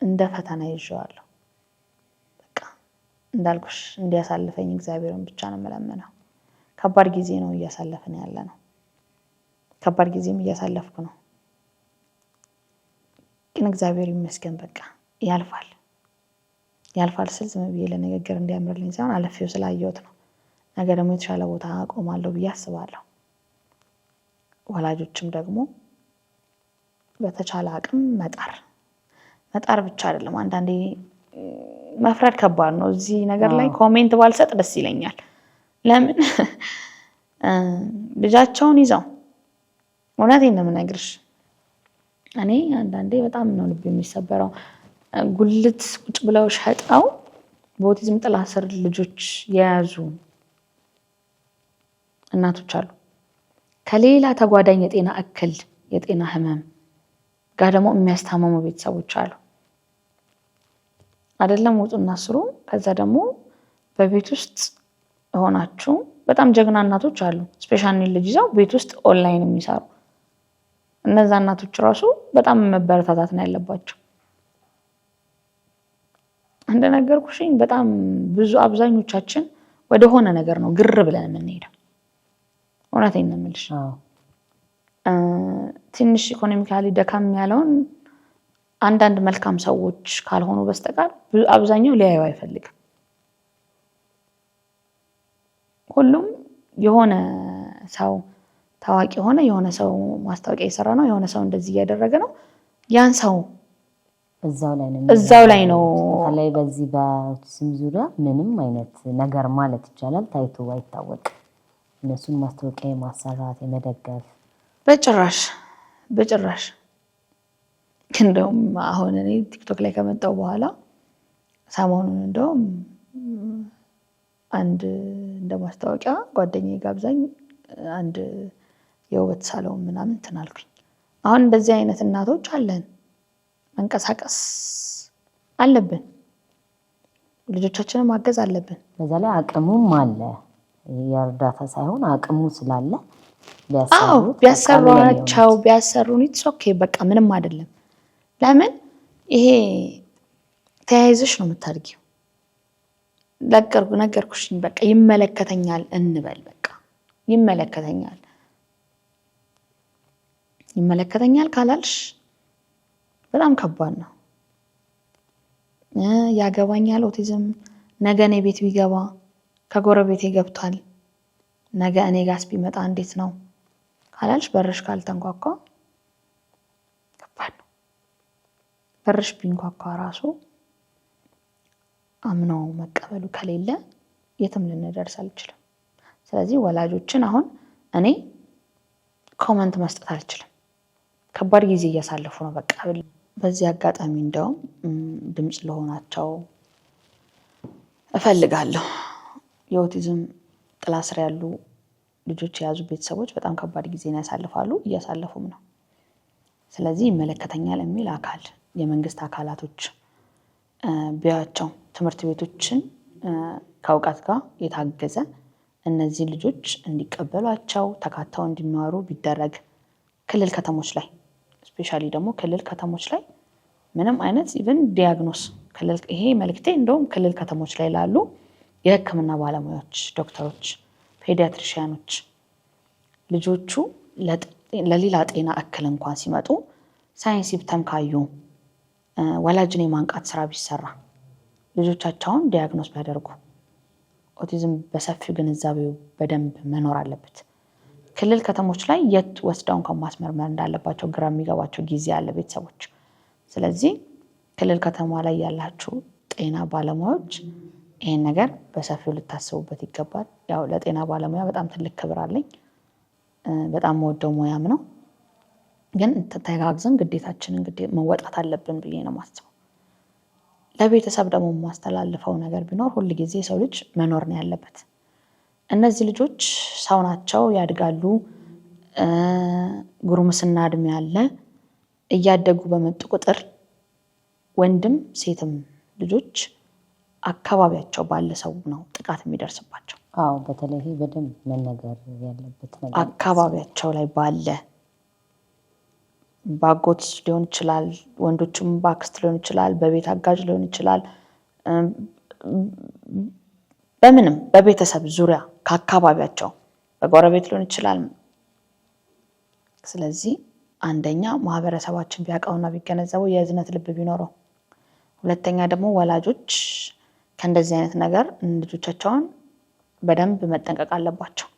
እንደ ፈተና ይዤዋለሁ። በቃ እንዳልኩሽ እንዲያሳልፈኝ እግዚአብሔርን ብቻ ነው የምለምነው። ከባድ ጊዜ ነው እያሳለፍን ያለ ነው። ከባድ ጊዜም እያሳለፍኩ ነው። ግን እግዚአብሔር ይመስገን በቃ ያልፋል። ያልፋል ስል ዝም ብዬ ለንግግር እንዲያምርልኝ ሳይሆን አለፌው ስላየሁት ነው። ነገ ደግሞ የተሻለ ቦታ አቆማለሁ ብዬ አስባለሁ። ወላጆችም ደግሞ በተቻለ አቅም መጣር ብቻ አይደለም። አንዳንዴ መፍረድ ከባድ ነው። እዚህ ነገር ላይ ኮሜንት ባልሰጥ ደስ ይለኛል። ለምን ልጃቸውን ይዘው እውነቴን ነው የምነግርሽ። እኔ አንዳንዴ በጣም ነው ልብ የሚሰበረው። ጉልት ቁጭ ብለው ሸጠው በኦቲዝም ጥላ ስር ልጆች የያዙ እናቶች አሉ። ከሌላ ተጓዳኝ የጤና እክል የጤና ህመም ጋር ደግሞ የሚያስታመሙ ቤተሰቦች አሉ። አይደለም ውጡና ስሩ። ከዛ ደግሞ በቤት ውስጥ ሆናችሁ በጣም ጀግና እናቶች አሉ። ስፔሻል ኒድ ልጅ ይዘው ቤት ውስጥ ኦንላይን የሚሰሩ እነዛ እናቶች ራሱ በጣም መበረታታት ነው ያለባቸው። እንደነገርኩሽኝ በጣም ብዙ አብዛኞቻችን ወደሆነ ነገር ነው ግር ብለን የምንሄደው። እውነቴን ነው የምልሽ። ትንሽ ኢኮኖሚካሊ ደካም ያለውን አንዳንድ መልካም ሰዎች ካልሆኑ በስተቀር አብዛኛው ሊያዩ አይፈልግም። ሁሉም የሆነ ሰው ታዋቂ ሆነ፣ የሆነ ሰው ማስታወቂያ እየሰራ ነው፣ የሆነ ሰው እንደዚህ እያደረገ ነው፣ ያን ሰው እዛው ላይ ነው። በተለይ በዚህ በኦቲዝም ዙሪያ ምንም አይነት ነገር ማለት ይቻላል ታይቶ አይታወቅም። እነሱን ማስታወቂያ የማሳሳት የመደገፍ በጭራሽ። እንደውም አሁን እኔ ቲክቶክ ላይ ከመጣሁ በኋላ ሰሞኑን እንደውም አንድ እንደ ማስታወቂያ ጓደኛዬ ጋብዛኝ አንድ የውበት ሳሎን ምናምን እንትን አልኩኝ። አሁን እንደዚህ አይነት እናቶች አለን፣ መንቀሳቀስ አለብን፣ ልጆቻችንን ማገዝ አለብን። በዛ ላይ አቅሙም አለ፣ የእርዳታ ሳይሆን አቅሙ ስላለ ቢያሰሩን ኢትስ ኦኬ በቃ ምንም አይደለም። ለምን ይሄ ተያይዘሽ ነው የምታድጊው። ነገርኩሽኝ በቃ ይመለከተኛል እንበል። በቃ ይመለከተኛል ካላልሽ በጣም ከባድ ነው። ያገባኛል ኦቲዝም ነገ እኔ ቤት ቢገባ ከጎረቤቴ ገብቷል ነገ እኔ ጋስ ቢመጣ እንዴት ነው ካላልሽ፣ በርሽ ካልተንኳኳ ከባድ ነው። በርሽ ቢንኳኳ ራሱ አምነው መቀበሉ ከሌለ የትም ልንደርስ አልችልም። ስለዚህ ወላጆችን አሁን እኔ ኮመንት መስጠት አልችልም። ከባድ ጊዜ እያሳለፉ ነው። በቃ በዚህ አጋጣሚ እንደውም ድምፅ ለሆናቸው እፈልጋለሁ። የኦቲዝም ጥላ ስር ያሉ ልጆች የያዙ ቤተሰቦች በጣም ከባድ ጊዜን ያሳልፋሉ፣ እያሳለፉም ነው። ስለዚህ ይመለከተኛል የሚል አካል የመንግስት አካላቶች ቢያቸው ትምህርት ቤቶችን ከእውቀት ጋር የታገዘ እነዚህ ልጆች እንዲቀበሏቸው ተካተው እንዲማሩ ቢደረግ፣ ክልል ከተሞች ላይ ስፔሻሊ ደግሞ ክልል ከተሞች ላይ ምንም አይነት ኢቭን ዲያግኖስ ይሄ መልክቴ እንደውም ክልል ከተሞች ላይ ላሉ የሕክምና ባለሙያዎች፣ ዶክተሮች፣ ፔዲያትሪሽያኖች ልጆቹ ለሌላ ጤና እክል እንኳን ሲመጡ ሳይንስ ሲምፕተም ካዩ ወላጅን የማንቃት ስራ ቢሰራ፣ ልጆቻቸውን ዲያግኖስ ቢያደርጉ፣ ኦቲዝም በሰፊው ግንዛቤው በደንብ መኖር አለበት። ክልል ከተሞች ላይ የት ወስደው እንኳን ማስመርመር እንዳለባቸው ግራ የሚገባቸው ጊዜ አለ ቤተሰቦች። ስለዚህ ክልል ከተማ ላይ ያላችሁ ጤና ባለሙያዎች ይሄን ነገር በሰፊው ልታስቡበት ይገባል። ያው ለጤና ባለሙያ በጣም ትልቅ ክብር አለኝ፣ በጣም ወደው ሙያም ነው። ግን ተጋግዘን ግዴታችንን መወጣት አለብን ብዬ ነው የማስበው። ለቤተሰብ ደግሞ የማስተላልፈው ነገር ቢኖር ሁል ጊዜ ሰው ልጅ መኖር ነው ያለበት። እነዚህ ልጆች ሰው ናቸው፣ ያድጋሉ። ጉርምስና እድሜ ያለ እያደጉ በመጡ ቁጥር ወንድም ሴትም ልጆች አካባቢያቸው ባለ ሰው ነው ጥቃት የሚደርስባቸው። በተለይ በደንብ መነገር ያለበት ነገር አካባቢያቸው ላይ ባለ ባጎት ሊሆን ይችላል፣ ወንዶችም ባክስት ሊሆን ይችላል፣ በቤት አጋዥ ሊሆን ይችላል፣ በምንም በቤተሰብ ዙሪያ ከአካባቢያቸው በጎረቤት ሊሆን ይችላል። ስለዚህ አንደኛ ማህበረሰባችን ቢያውቀውና ቢገነዘበው የእዝነት ልብ ቢኖረው፣ ሁለተኛ ደግሞ ወላጆች ከእንደዚህ አይነት ነገር ልጆቻቸውን በደንብ መጠንቀቅ አለባቸው።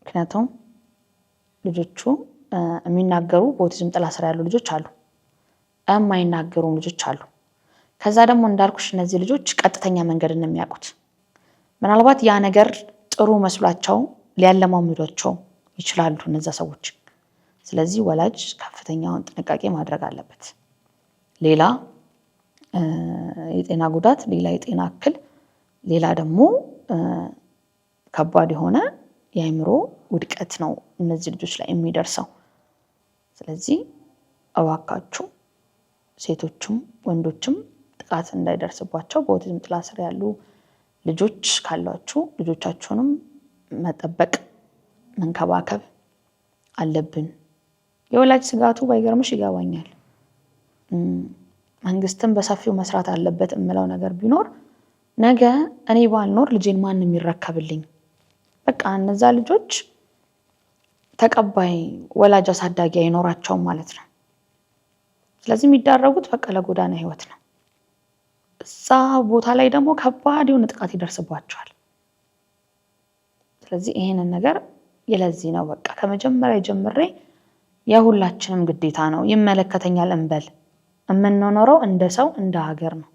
ምክንያቱም ልጆቹ የሚናገሩ በኦቲዝም ጥላ ስር ያሉ ልጆች አሉ፣ የማይናገሩም ልጆች አሉ። ከዛ ደግሞ እንዳልኩሽ እነዚህ ልጆች ቀጥተኛ መንገድን ነው የሚያውቁት። ምናልባት ያ ነገር ጥሩ መስሏቸው ሊያለማምዷቸው ይችላሉ እነዛ ሰዎች። ስለዚህ ወላጅ ከፍተኛውን ጥንቃቄ ማድረግ አለበት። ሌላ የጤና ጉዳት፣ ሌላ የጤና እክል፣ ሌላ ደግሞ ከባድ የሆነ የአእምሮ ውድቀት ነው እነዚህ ልጆች ላይ የሚደርሰው። ስለዚህ እባካችሁ ሴቶችም ወንዶችም ጥቃት እንዳይደርስባቸው በኦቲዝም ጥላ ስር ያሉ ልጆች ካሏችሁ ልጆቻችሁንም መጠበቅ መንከባከብ አለብን። የወላጅ ስጋቱ ባይገርምሽ ይገባኛል። መንግስትም በሰፊው መስራት አለበት የምለው ነገር ቢኖር ነገ እኔ ባልኖር ልጄን ማን የሚረከብልኝ? በቃ እነዛ ልጆች ተቀባይ ወላጅ አሳዳጊ አይኖራቸውም ማለት ነው። ስለዚህ የሚዳረጉት በቃ ለጎዳና ህይወት ነው። እዛ ቦታ ላይ ደግሞ ከባድ የሆነ ጥቃት ይደርስባቸዋል። ስለዚህ ይሄንን ነገር የለዚህ ነው በቃ ከመጀመሪያ ጀምሬ የሁላችንም ግዴታ ነው። ይመለከተኛል እንበል። የምንኖረው እንደ ሰው እንደ ሀገር ነው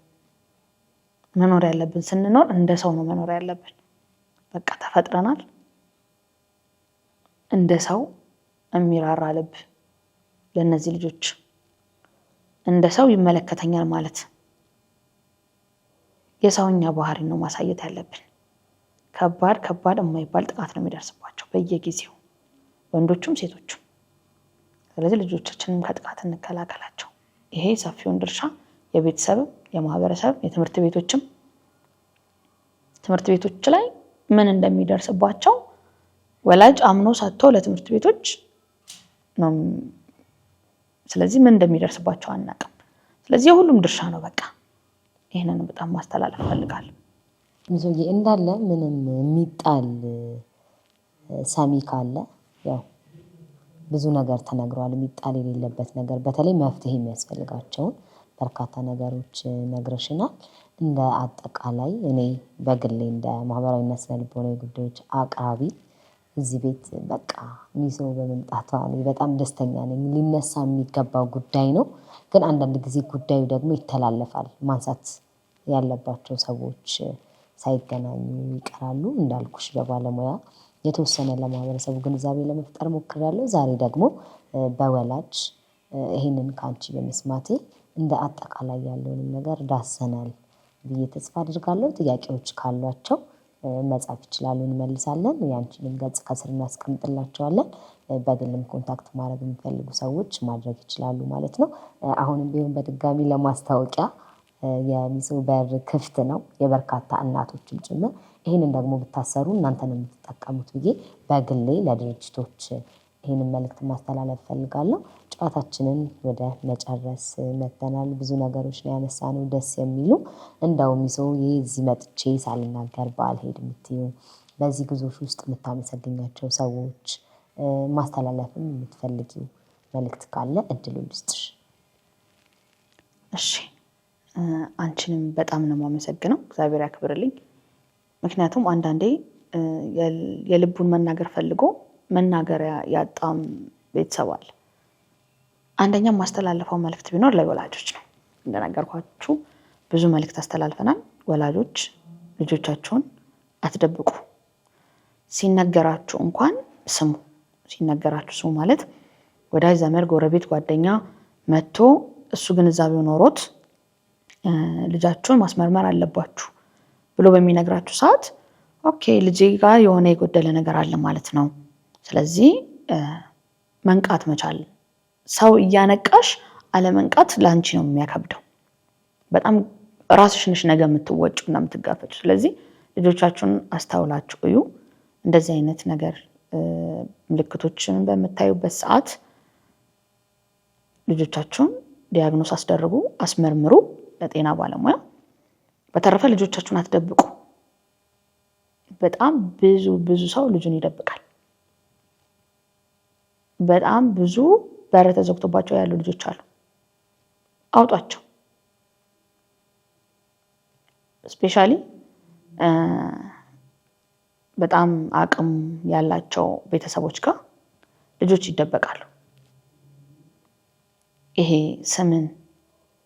መኖር ያለብን። ስንኖር እንደ ሰው ነው መኖር ያለብን። በቃ ተፈጥረናል እንደ ሰው የሚራራ ልብ ለነዚህ ልጆች እንደ ሰው ይመለከተኛል ማለት የሰውኛ ባህሪ ነው ማሳየት ያለብን። ከባድ የማይባል ጥቃት ነው የሚደርስባቸው በየጊዜው ወንዶቹም ሴቶቹም። ስለዚህ ልጆቻችንን ከጥቃት እንከላከላቸው። ይሄ ሰፊውን ድርሻ የቤተሰብ፣ የማህበረሰብ፣ የትምህርት ቤቶችም ትምህርት ቤቶች ላይ ምን እንደሚደርስባቸው ወላጅ አምኖ ሰጥቶ ለትምህርት ቤቶች ነው። ስለዚህ ምን እንደሚደርስባቸው አናውቅም። ስለዚህ የሁሉም ድርሻ ነው በቃ። ይሄንን በጣም ማስተላለፍ ፈልጋለሁ። ብዙዬ እንዳለ ምንም የሚጣል ሰሚ ካለ ያው ብዙ ነገር ተነግሯል። የሚጣል የሌለበት ነገር በተለይ መፍትሄ የሚያስፈልጋቸውን በርካታ ነገሮች ነግረሽናል። እንደ አጠቃላይ እኔ በግሌ እንደ ማህበራዊና ስነ ልቦናዊ ጉዳዮች አቅራቢ እዚህ ቤት በቃ ሚሶ በመምጣቷ እኔ በጣም ደስተኛ ነኝ። ሊነሳ የሚገባው ጉዳይ ነው፣ ግን አንዳንድ ጊዜ ጉዳዩ ደግሞ ይተላለፋል። ማንሳት ያለባቸው ሰዎች ሳይገናኙ ይቀራሉ። እንዳልኩሽ በባለሙያ የተወሰነ ለማህበረሰቡ ግንዛቤ ለመፍጠር ሞክሬያለሁ። ዛሬ ደግሞ በወላጅ ይሄንን ካንቺ በመስማቴ እንደ አጠቃላይ ያለውን ነገር ዳሰናል ብዬ ተስፋ አድርጋለሁ። ጥያቄዎች ካሏቸው መጻፍ ይችላሉ፣ እንመልሳለን። ያንቺንም ገጽ ከስር እናስቀምጥላቸዋለን። በግልም ኮንታክት ማድረግ የሚፈልጉ ሰዎች ማድረግ ይችላሉ ማለት ነው። አሁንም ቢሆን በድጋሚ ለማስታወቂያ የሚሶ በር ክፍት ነው፣ የበርካታ እናቶችም ጭምር። ይህንን ደግሞ ብታሰሩ እናንተን የምትጠቀሙት ብዬ በግሌ ለድርጅቶች ይህንን መልእክት ማስተላለፍ ፈልጋለሁ። ጨዋታችንን ወደ መጨረስ መጥተናል። ብዙ ነገሮች ነው ያነሳነው ደስ የሚሉ። እንደው ሚሶ እዚህ መጥቼ ሳልናገር ባልሄድ የምትዩ በዚህ ጉዞሽ ውስጥ የምታመሰግኛቸው ሰዎች ማስተላለፍም የምትፈልጊው መልእክት ካለ እድሉን ልስጥሽ። እሺ፣ አንቺንም በጣም ነው የማመሰግነው። እግዚአብሔር ያክብርልኝ። ምክንያቱም አንዳንዴ የልቡን መናገር ፈልጎ መናገሪያ ያጣም ቤተሰብ አለ። አንደኛ ማስተላለፈው መልእክት ቢኖር ለወላጆች ነው። እንደነገርኳችሁ ብዙ መልእክት አስተላልፈናል። ወላጆች ልጆቻችሁን አትደብቁ። ሲነገራችሁ እንኳን ስሙ። ሲነገራችሁ ስሙ ማለት ወዳጅ ዘመድ፣ ጎረቤት፣ ጓደኛ መጥቶ እሱ ግንዛቤው ኖሮት ልጃችሁን ማስመርመር አለባችሁ ብሎ በሚነግራችሁ ሰዓት ኦኬ ልጄ ጋር የሆነ የጎደለ ነገር አለ ማለት ነው። ስለዚህ መንቃት መቻል። ሰው እያነቃሽ አለመንቃት ለአንቺ ነው የሚያከብደው። በጣም ራስሽ ነሽ ነገ የምትወጪው እና የምትጋፈጪው። ስለዚህ ልጆቻችሁን አስተውላችሁ እዩ። እንደዚህ አይነት ነገር ምልክቶችን በምታዩበት ሰዓት ልጆቻችሁን ዲያግኖስ አስደርጉ፣ አስመርምሩ ለጤና ባለሙያ። በተረፈ ልጆቻችሁን አትደብቁ። በጣም ብዙ ሰው ልጁን ይደብቃል። በጣም ብዙ በር ተዘግቶባቸው ያሉ ልጆች አሉ። አውጧቸው። ስፔሻሊ በጣም አቅም ያላቸው ቤተሰቦች ጋር ልጆች ይደበቃሉ። ይሄ ስምን፣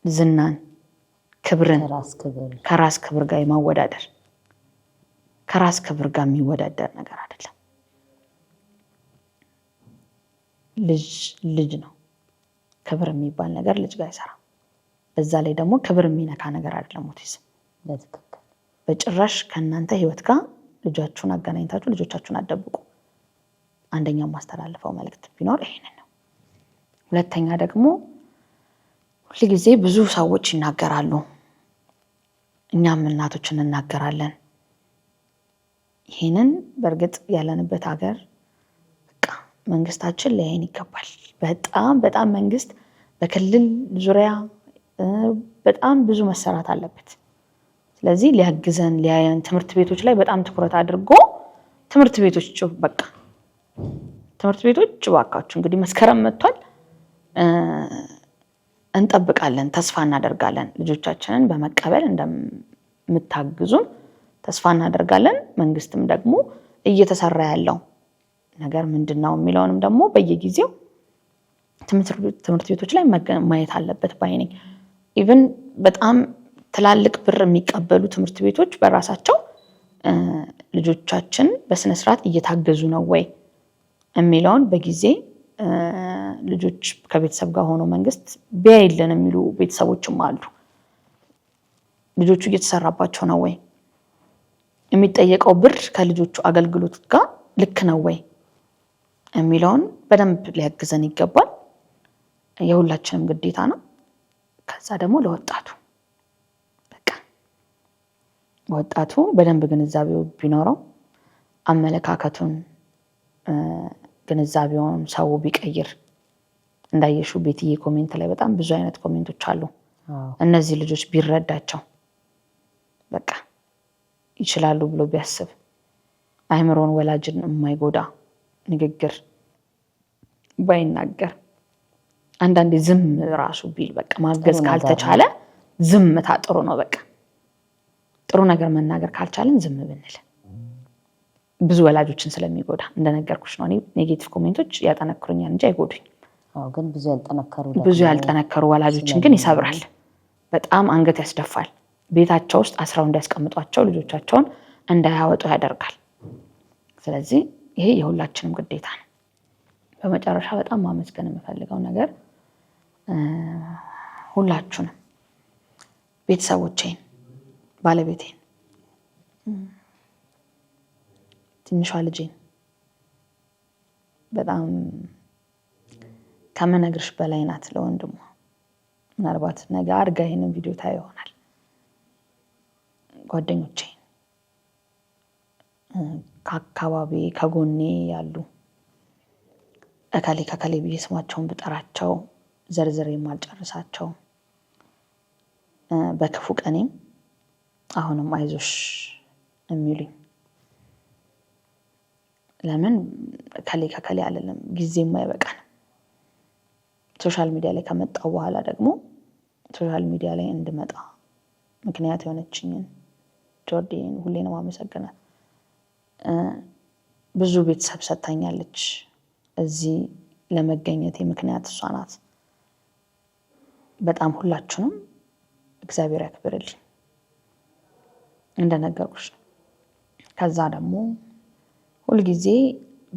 ዝናን፣ ክብርን ከራስ ክብር ጋር የማወዳደር ከራስ ክብር ጋር የሚወዳደር ነገር አይደለም። ልጅ ነው። ክብር የሚባል ነገር ልጅ ጋር አይሰራም። በዛ ላይ ደግሞ ክብር የሚነካ ነገር አይደለም ኦቲዝም። በጭራሽ ከእናንተ ህይወት ጋር ልጃችሁን አገናኝታችሁ ልጆቻችሁን አትደብቁ። አንደኛው ማስተላለፈው መልእክት ቢኖር ይሄንን ነው። ሁለተኛ ደግሞ ሁልጊዜ ብዙ ሰዎች ይናገራሉ፣ እኛም እናቶች እንናገራለን። ይሄንን በእርግጥ ያለንበት ሀገር መንግስታችን ሊያየን ይገባል። በጣም መንግስት በክልል ዙሪያ በጣም ብዙ መሰራት አለበት። ስለዚህ ሊያግዘን ሊያየን ትምህርት ቤቶች ላይ በጣም ትኩረት አድርጎ ትምህርት ቤቶች እባካችሁ እንግዲህ መስከረም መጥቷል፣ እንጠብቃለን፣ ተስፋ እናደርጋለን። ልጆቻችንን በመቀበል እንደምታግዙን ተስፋ እናደርጋለን። መንግስትም ደግሞ እየተሰራ ያለው ነገር ምንድነው የሚለውንም ደግሞ በየጊዜው ትምህርት ቤቶች ላይ ማየት አለበት ባይ ነኝ። ኢቭን በጣም ትላልቅ ብር የሚቀበሉ ትምህርት ቤቶች በራሳቸው ልጆቻችን በስነ ስርዓት እየታገዙ ነው ወይ የሚለውን በጊዜ ልጆች ከቤተሰብ ጋር ሆኖ መንግስት ቢያይልን የሚሉ ቤተሰቦችም አሉ። ልጆቹ እየተሰራባቸው ነው ወይ፣ የሚጠየቀው ብር ከልጆቹ አገልግሎት ጋር ልክ ነው ወይ የሚለውን በደንብ ሊያግዘን ይገባል። የሁላችንም ግዴታ ነው። ከዛ ደግሞ ወጣቱ በደንብ ግንዛቤው ቢኖረው አመለካከቱን ግንዛቤውን ሰው ቢቀይር። እንዳየሹ ቤትዬ ኮሜንት ላይ በጣም ብዙ አይነት ኮሜንቶች አሉ። እነዚህ ልጆች ቢረዳቸው በቃ ይችላሉ ብሎ ቢያስብ አይምሮን ወላጅን የማይጎዳ ንግግር ባይናገር፣ አንዳንዴ ዝም ራሱ ቢል በቃ ማገዝ ካልተቻለ ዝምታ ጥሩ ነው። በቃ ጥሩ ነገር መናገር ካልቻለን ዝም ብንል ብዙ ወላጆችን ስለሚጎዳ እንደነገርኩሽ ነው። እኔ ኔጌቲቭ ኮሜንቶች ያጠነክሩኛል እንጂ አይጎዱኝ። ግን ብዙ ያልጠነከሩ ወላጆችን ግን ይሰብራል፣ በጣም አንገት ያስደፋል። ቤታቸው ውስጥ አስራው እንዲያስቀምጧቸው ልጆቻቸውን እንዳያወጡ ያደርጋል። ስለዚህ ይሄ የሁላችንም ግዴታ ነው። በመጨረሻ በጣም ማመስገን የምፈልገው ነገር ሁላችሁንም፣ ቤተሰቦቼን፣ ባለቤቴን፣ ትንሿ ልጄን በጣም ከመነግርሽ በላይ ናት ለወንድሟ። ምናልባት ነገ አድርጋ ይሄንን ቪዲዮ ታዩ ይሆናል። ጓደኞቼን፣ ከአካባቢ ከጎኔ ያሉ ከከሌ ብዬ ስማቸውን ብጠራቸው ዘርዝሬ የማልጨርሳቸው፣ በክፉ ቀኔም አሁንም አይዞሽ የሚሉኝ፣ ለምን ከሌ አለለም ጊዜም አይበቃንም። ሶሻል ሚዲያ ላይ ከመጣው በኋላ ደግሞ ሶሻል ሚዲያ ላይ እንድመጣ ምክንያት የሆነችኝን ጆርዲን ሁሌ ነው ማመሰግናት። ብዙ ቤተሰብ ሰጥታኛለች። እዚህ ለመገኘት ምክንያት እሷ ናት። በጣም ሁላችሁንም እግዚአብሔር ያክብርልኝ እንደነገርኩሽ። ከዛ ደግሞ ሁልጊዜ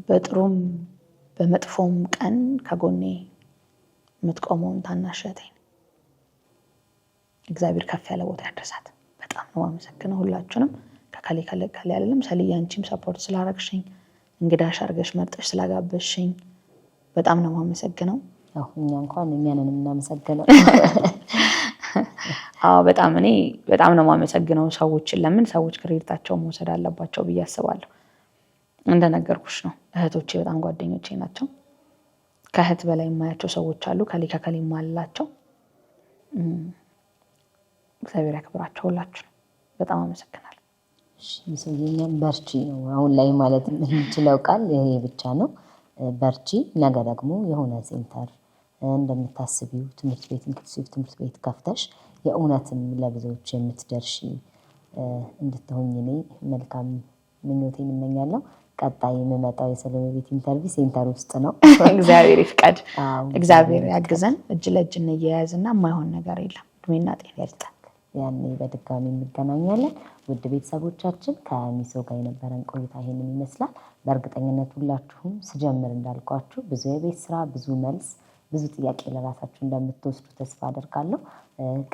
በጥሩም በመጥፎም ቀን ከጎኔ የምትቆመውን ታናሽ እህቴን እግዚአብሔር ከፍ ያለ ቦታ ያደርሳት። በጣም ነው ማመሰግነው ሁላችሁንም። ከከሌ አይደለም ሰልዬ፣ አንቺም ሰፖርት ስላረግሽኝ፣ እንግዳሽ አድርገሽ መርጠሽ ስላጋበሽኝ በጣም ነው ማመሰግነው። እኛ እንኳን እኛንን እናመሰግነው። በጣም ነው ማመሰግነው ሰዎችን። ለምን ሰዎች ክሬዲታቸውን መውሰድ አለባቸው ብዬ አስባለሁ። እንደነገርኩሽ ነው እህቶቼ በጣም ጓደኞቼ ናቸው። ከእህት በላይ የማያቸው ሰዎች አሉ፣ ከሌ የማላቸው። እግዚአብሔር ያክብራቸው ሁላችሁ። በጣም አመሰግናለሁ። እሺ፣ በርቺ ነው አሁን ላይ ማለት የምንችለው ቃል ይሄ ብቻ ነው። በርቺ። ነገ ደግሞ የሆነ ሴንተር እንደምታስቢው ትምህርት ቤት ኢንክሉሲቭ ትምህርት ቤት ከፍተሽ የእውነትም ለብዙዎች የምትደርሺ እንድትሆኝ እኔ መልካም ምኞቴን እመኛለሁ። ቀጣይ የምመጣው የሰሎሜ ቤት ኢንተርቪው ሴንተር ውስጥ ነው። እግዚአብሔር ይፍቀድ፣ እግዚአብሔር ያግዘን። እጅ ለእጅ እንያያዝና የማይሆን ነገር የለም። እድሜና ጤና ይስጠን። ያኔ በድጋሚ እንገናኛለን። ውድ ቤተሰቦቻችን ከሚሶ ጋር የነበረን ቆይታ ይሄንን ይመስላል። በእርግጠኝነት ሁላችሁም ስጀምር እንዳልኳችሁ ብዙ የቤት ስራ፣ ብዙ መልስ፣ ብዙ ጥያቄ ለራሳችሁ እንደምትወስዱ ተስፋ አደርጋለሁ።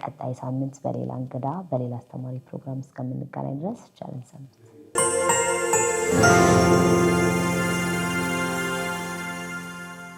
ቀጣይ ሳምንት በሌላ እንግዳ በሌላ አስተማሪ ፕሮግራም እስከምንገናኝ ድረስ ቻለን ሰንብቱ።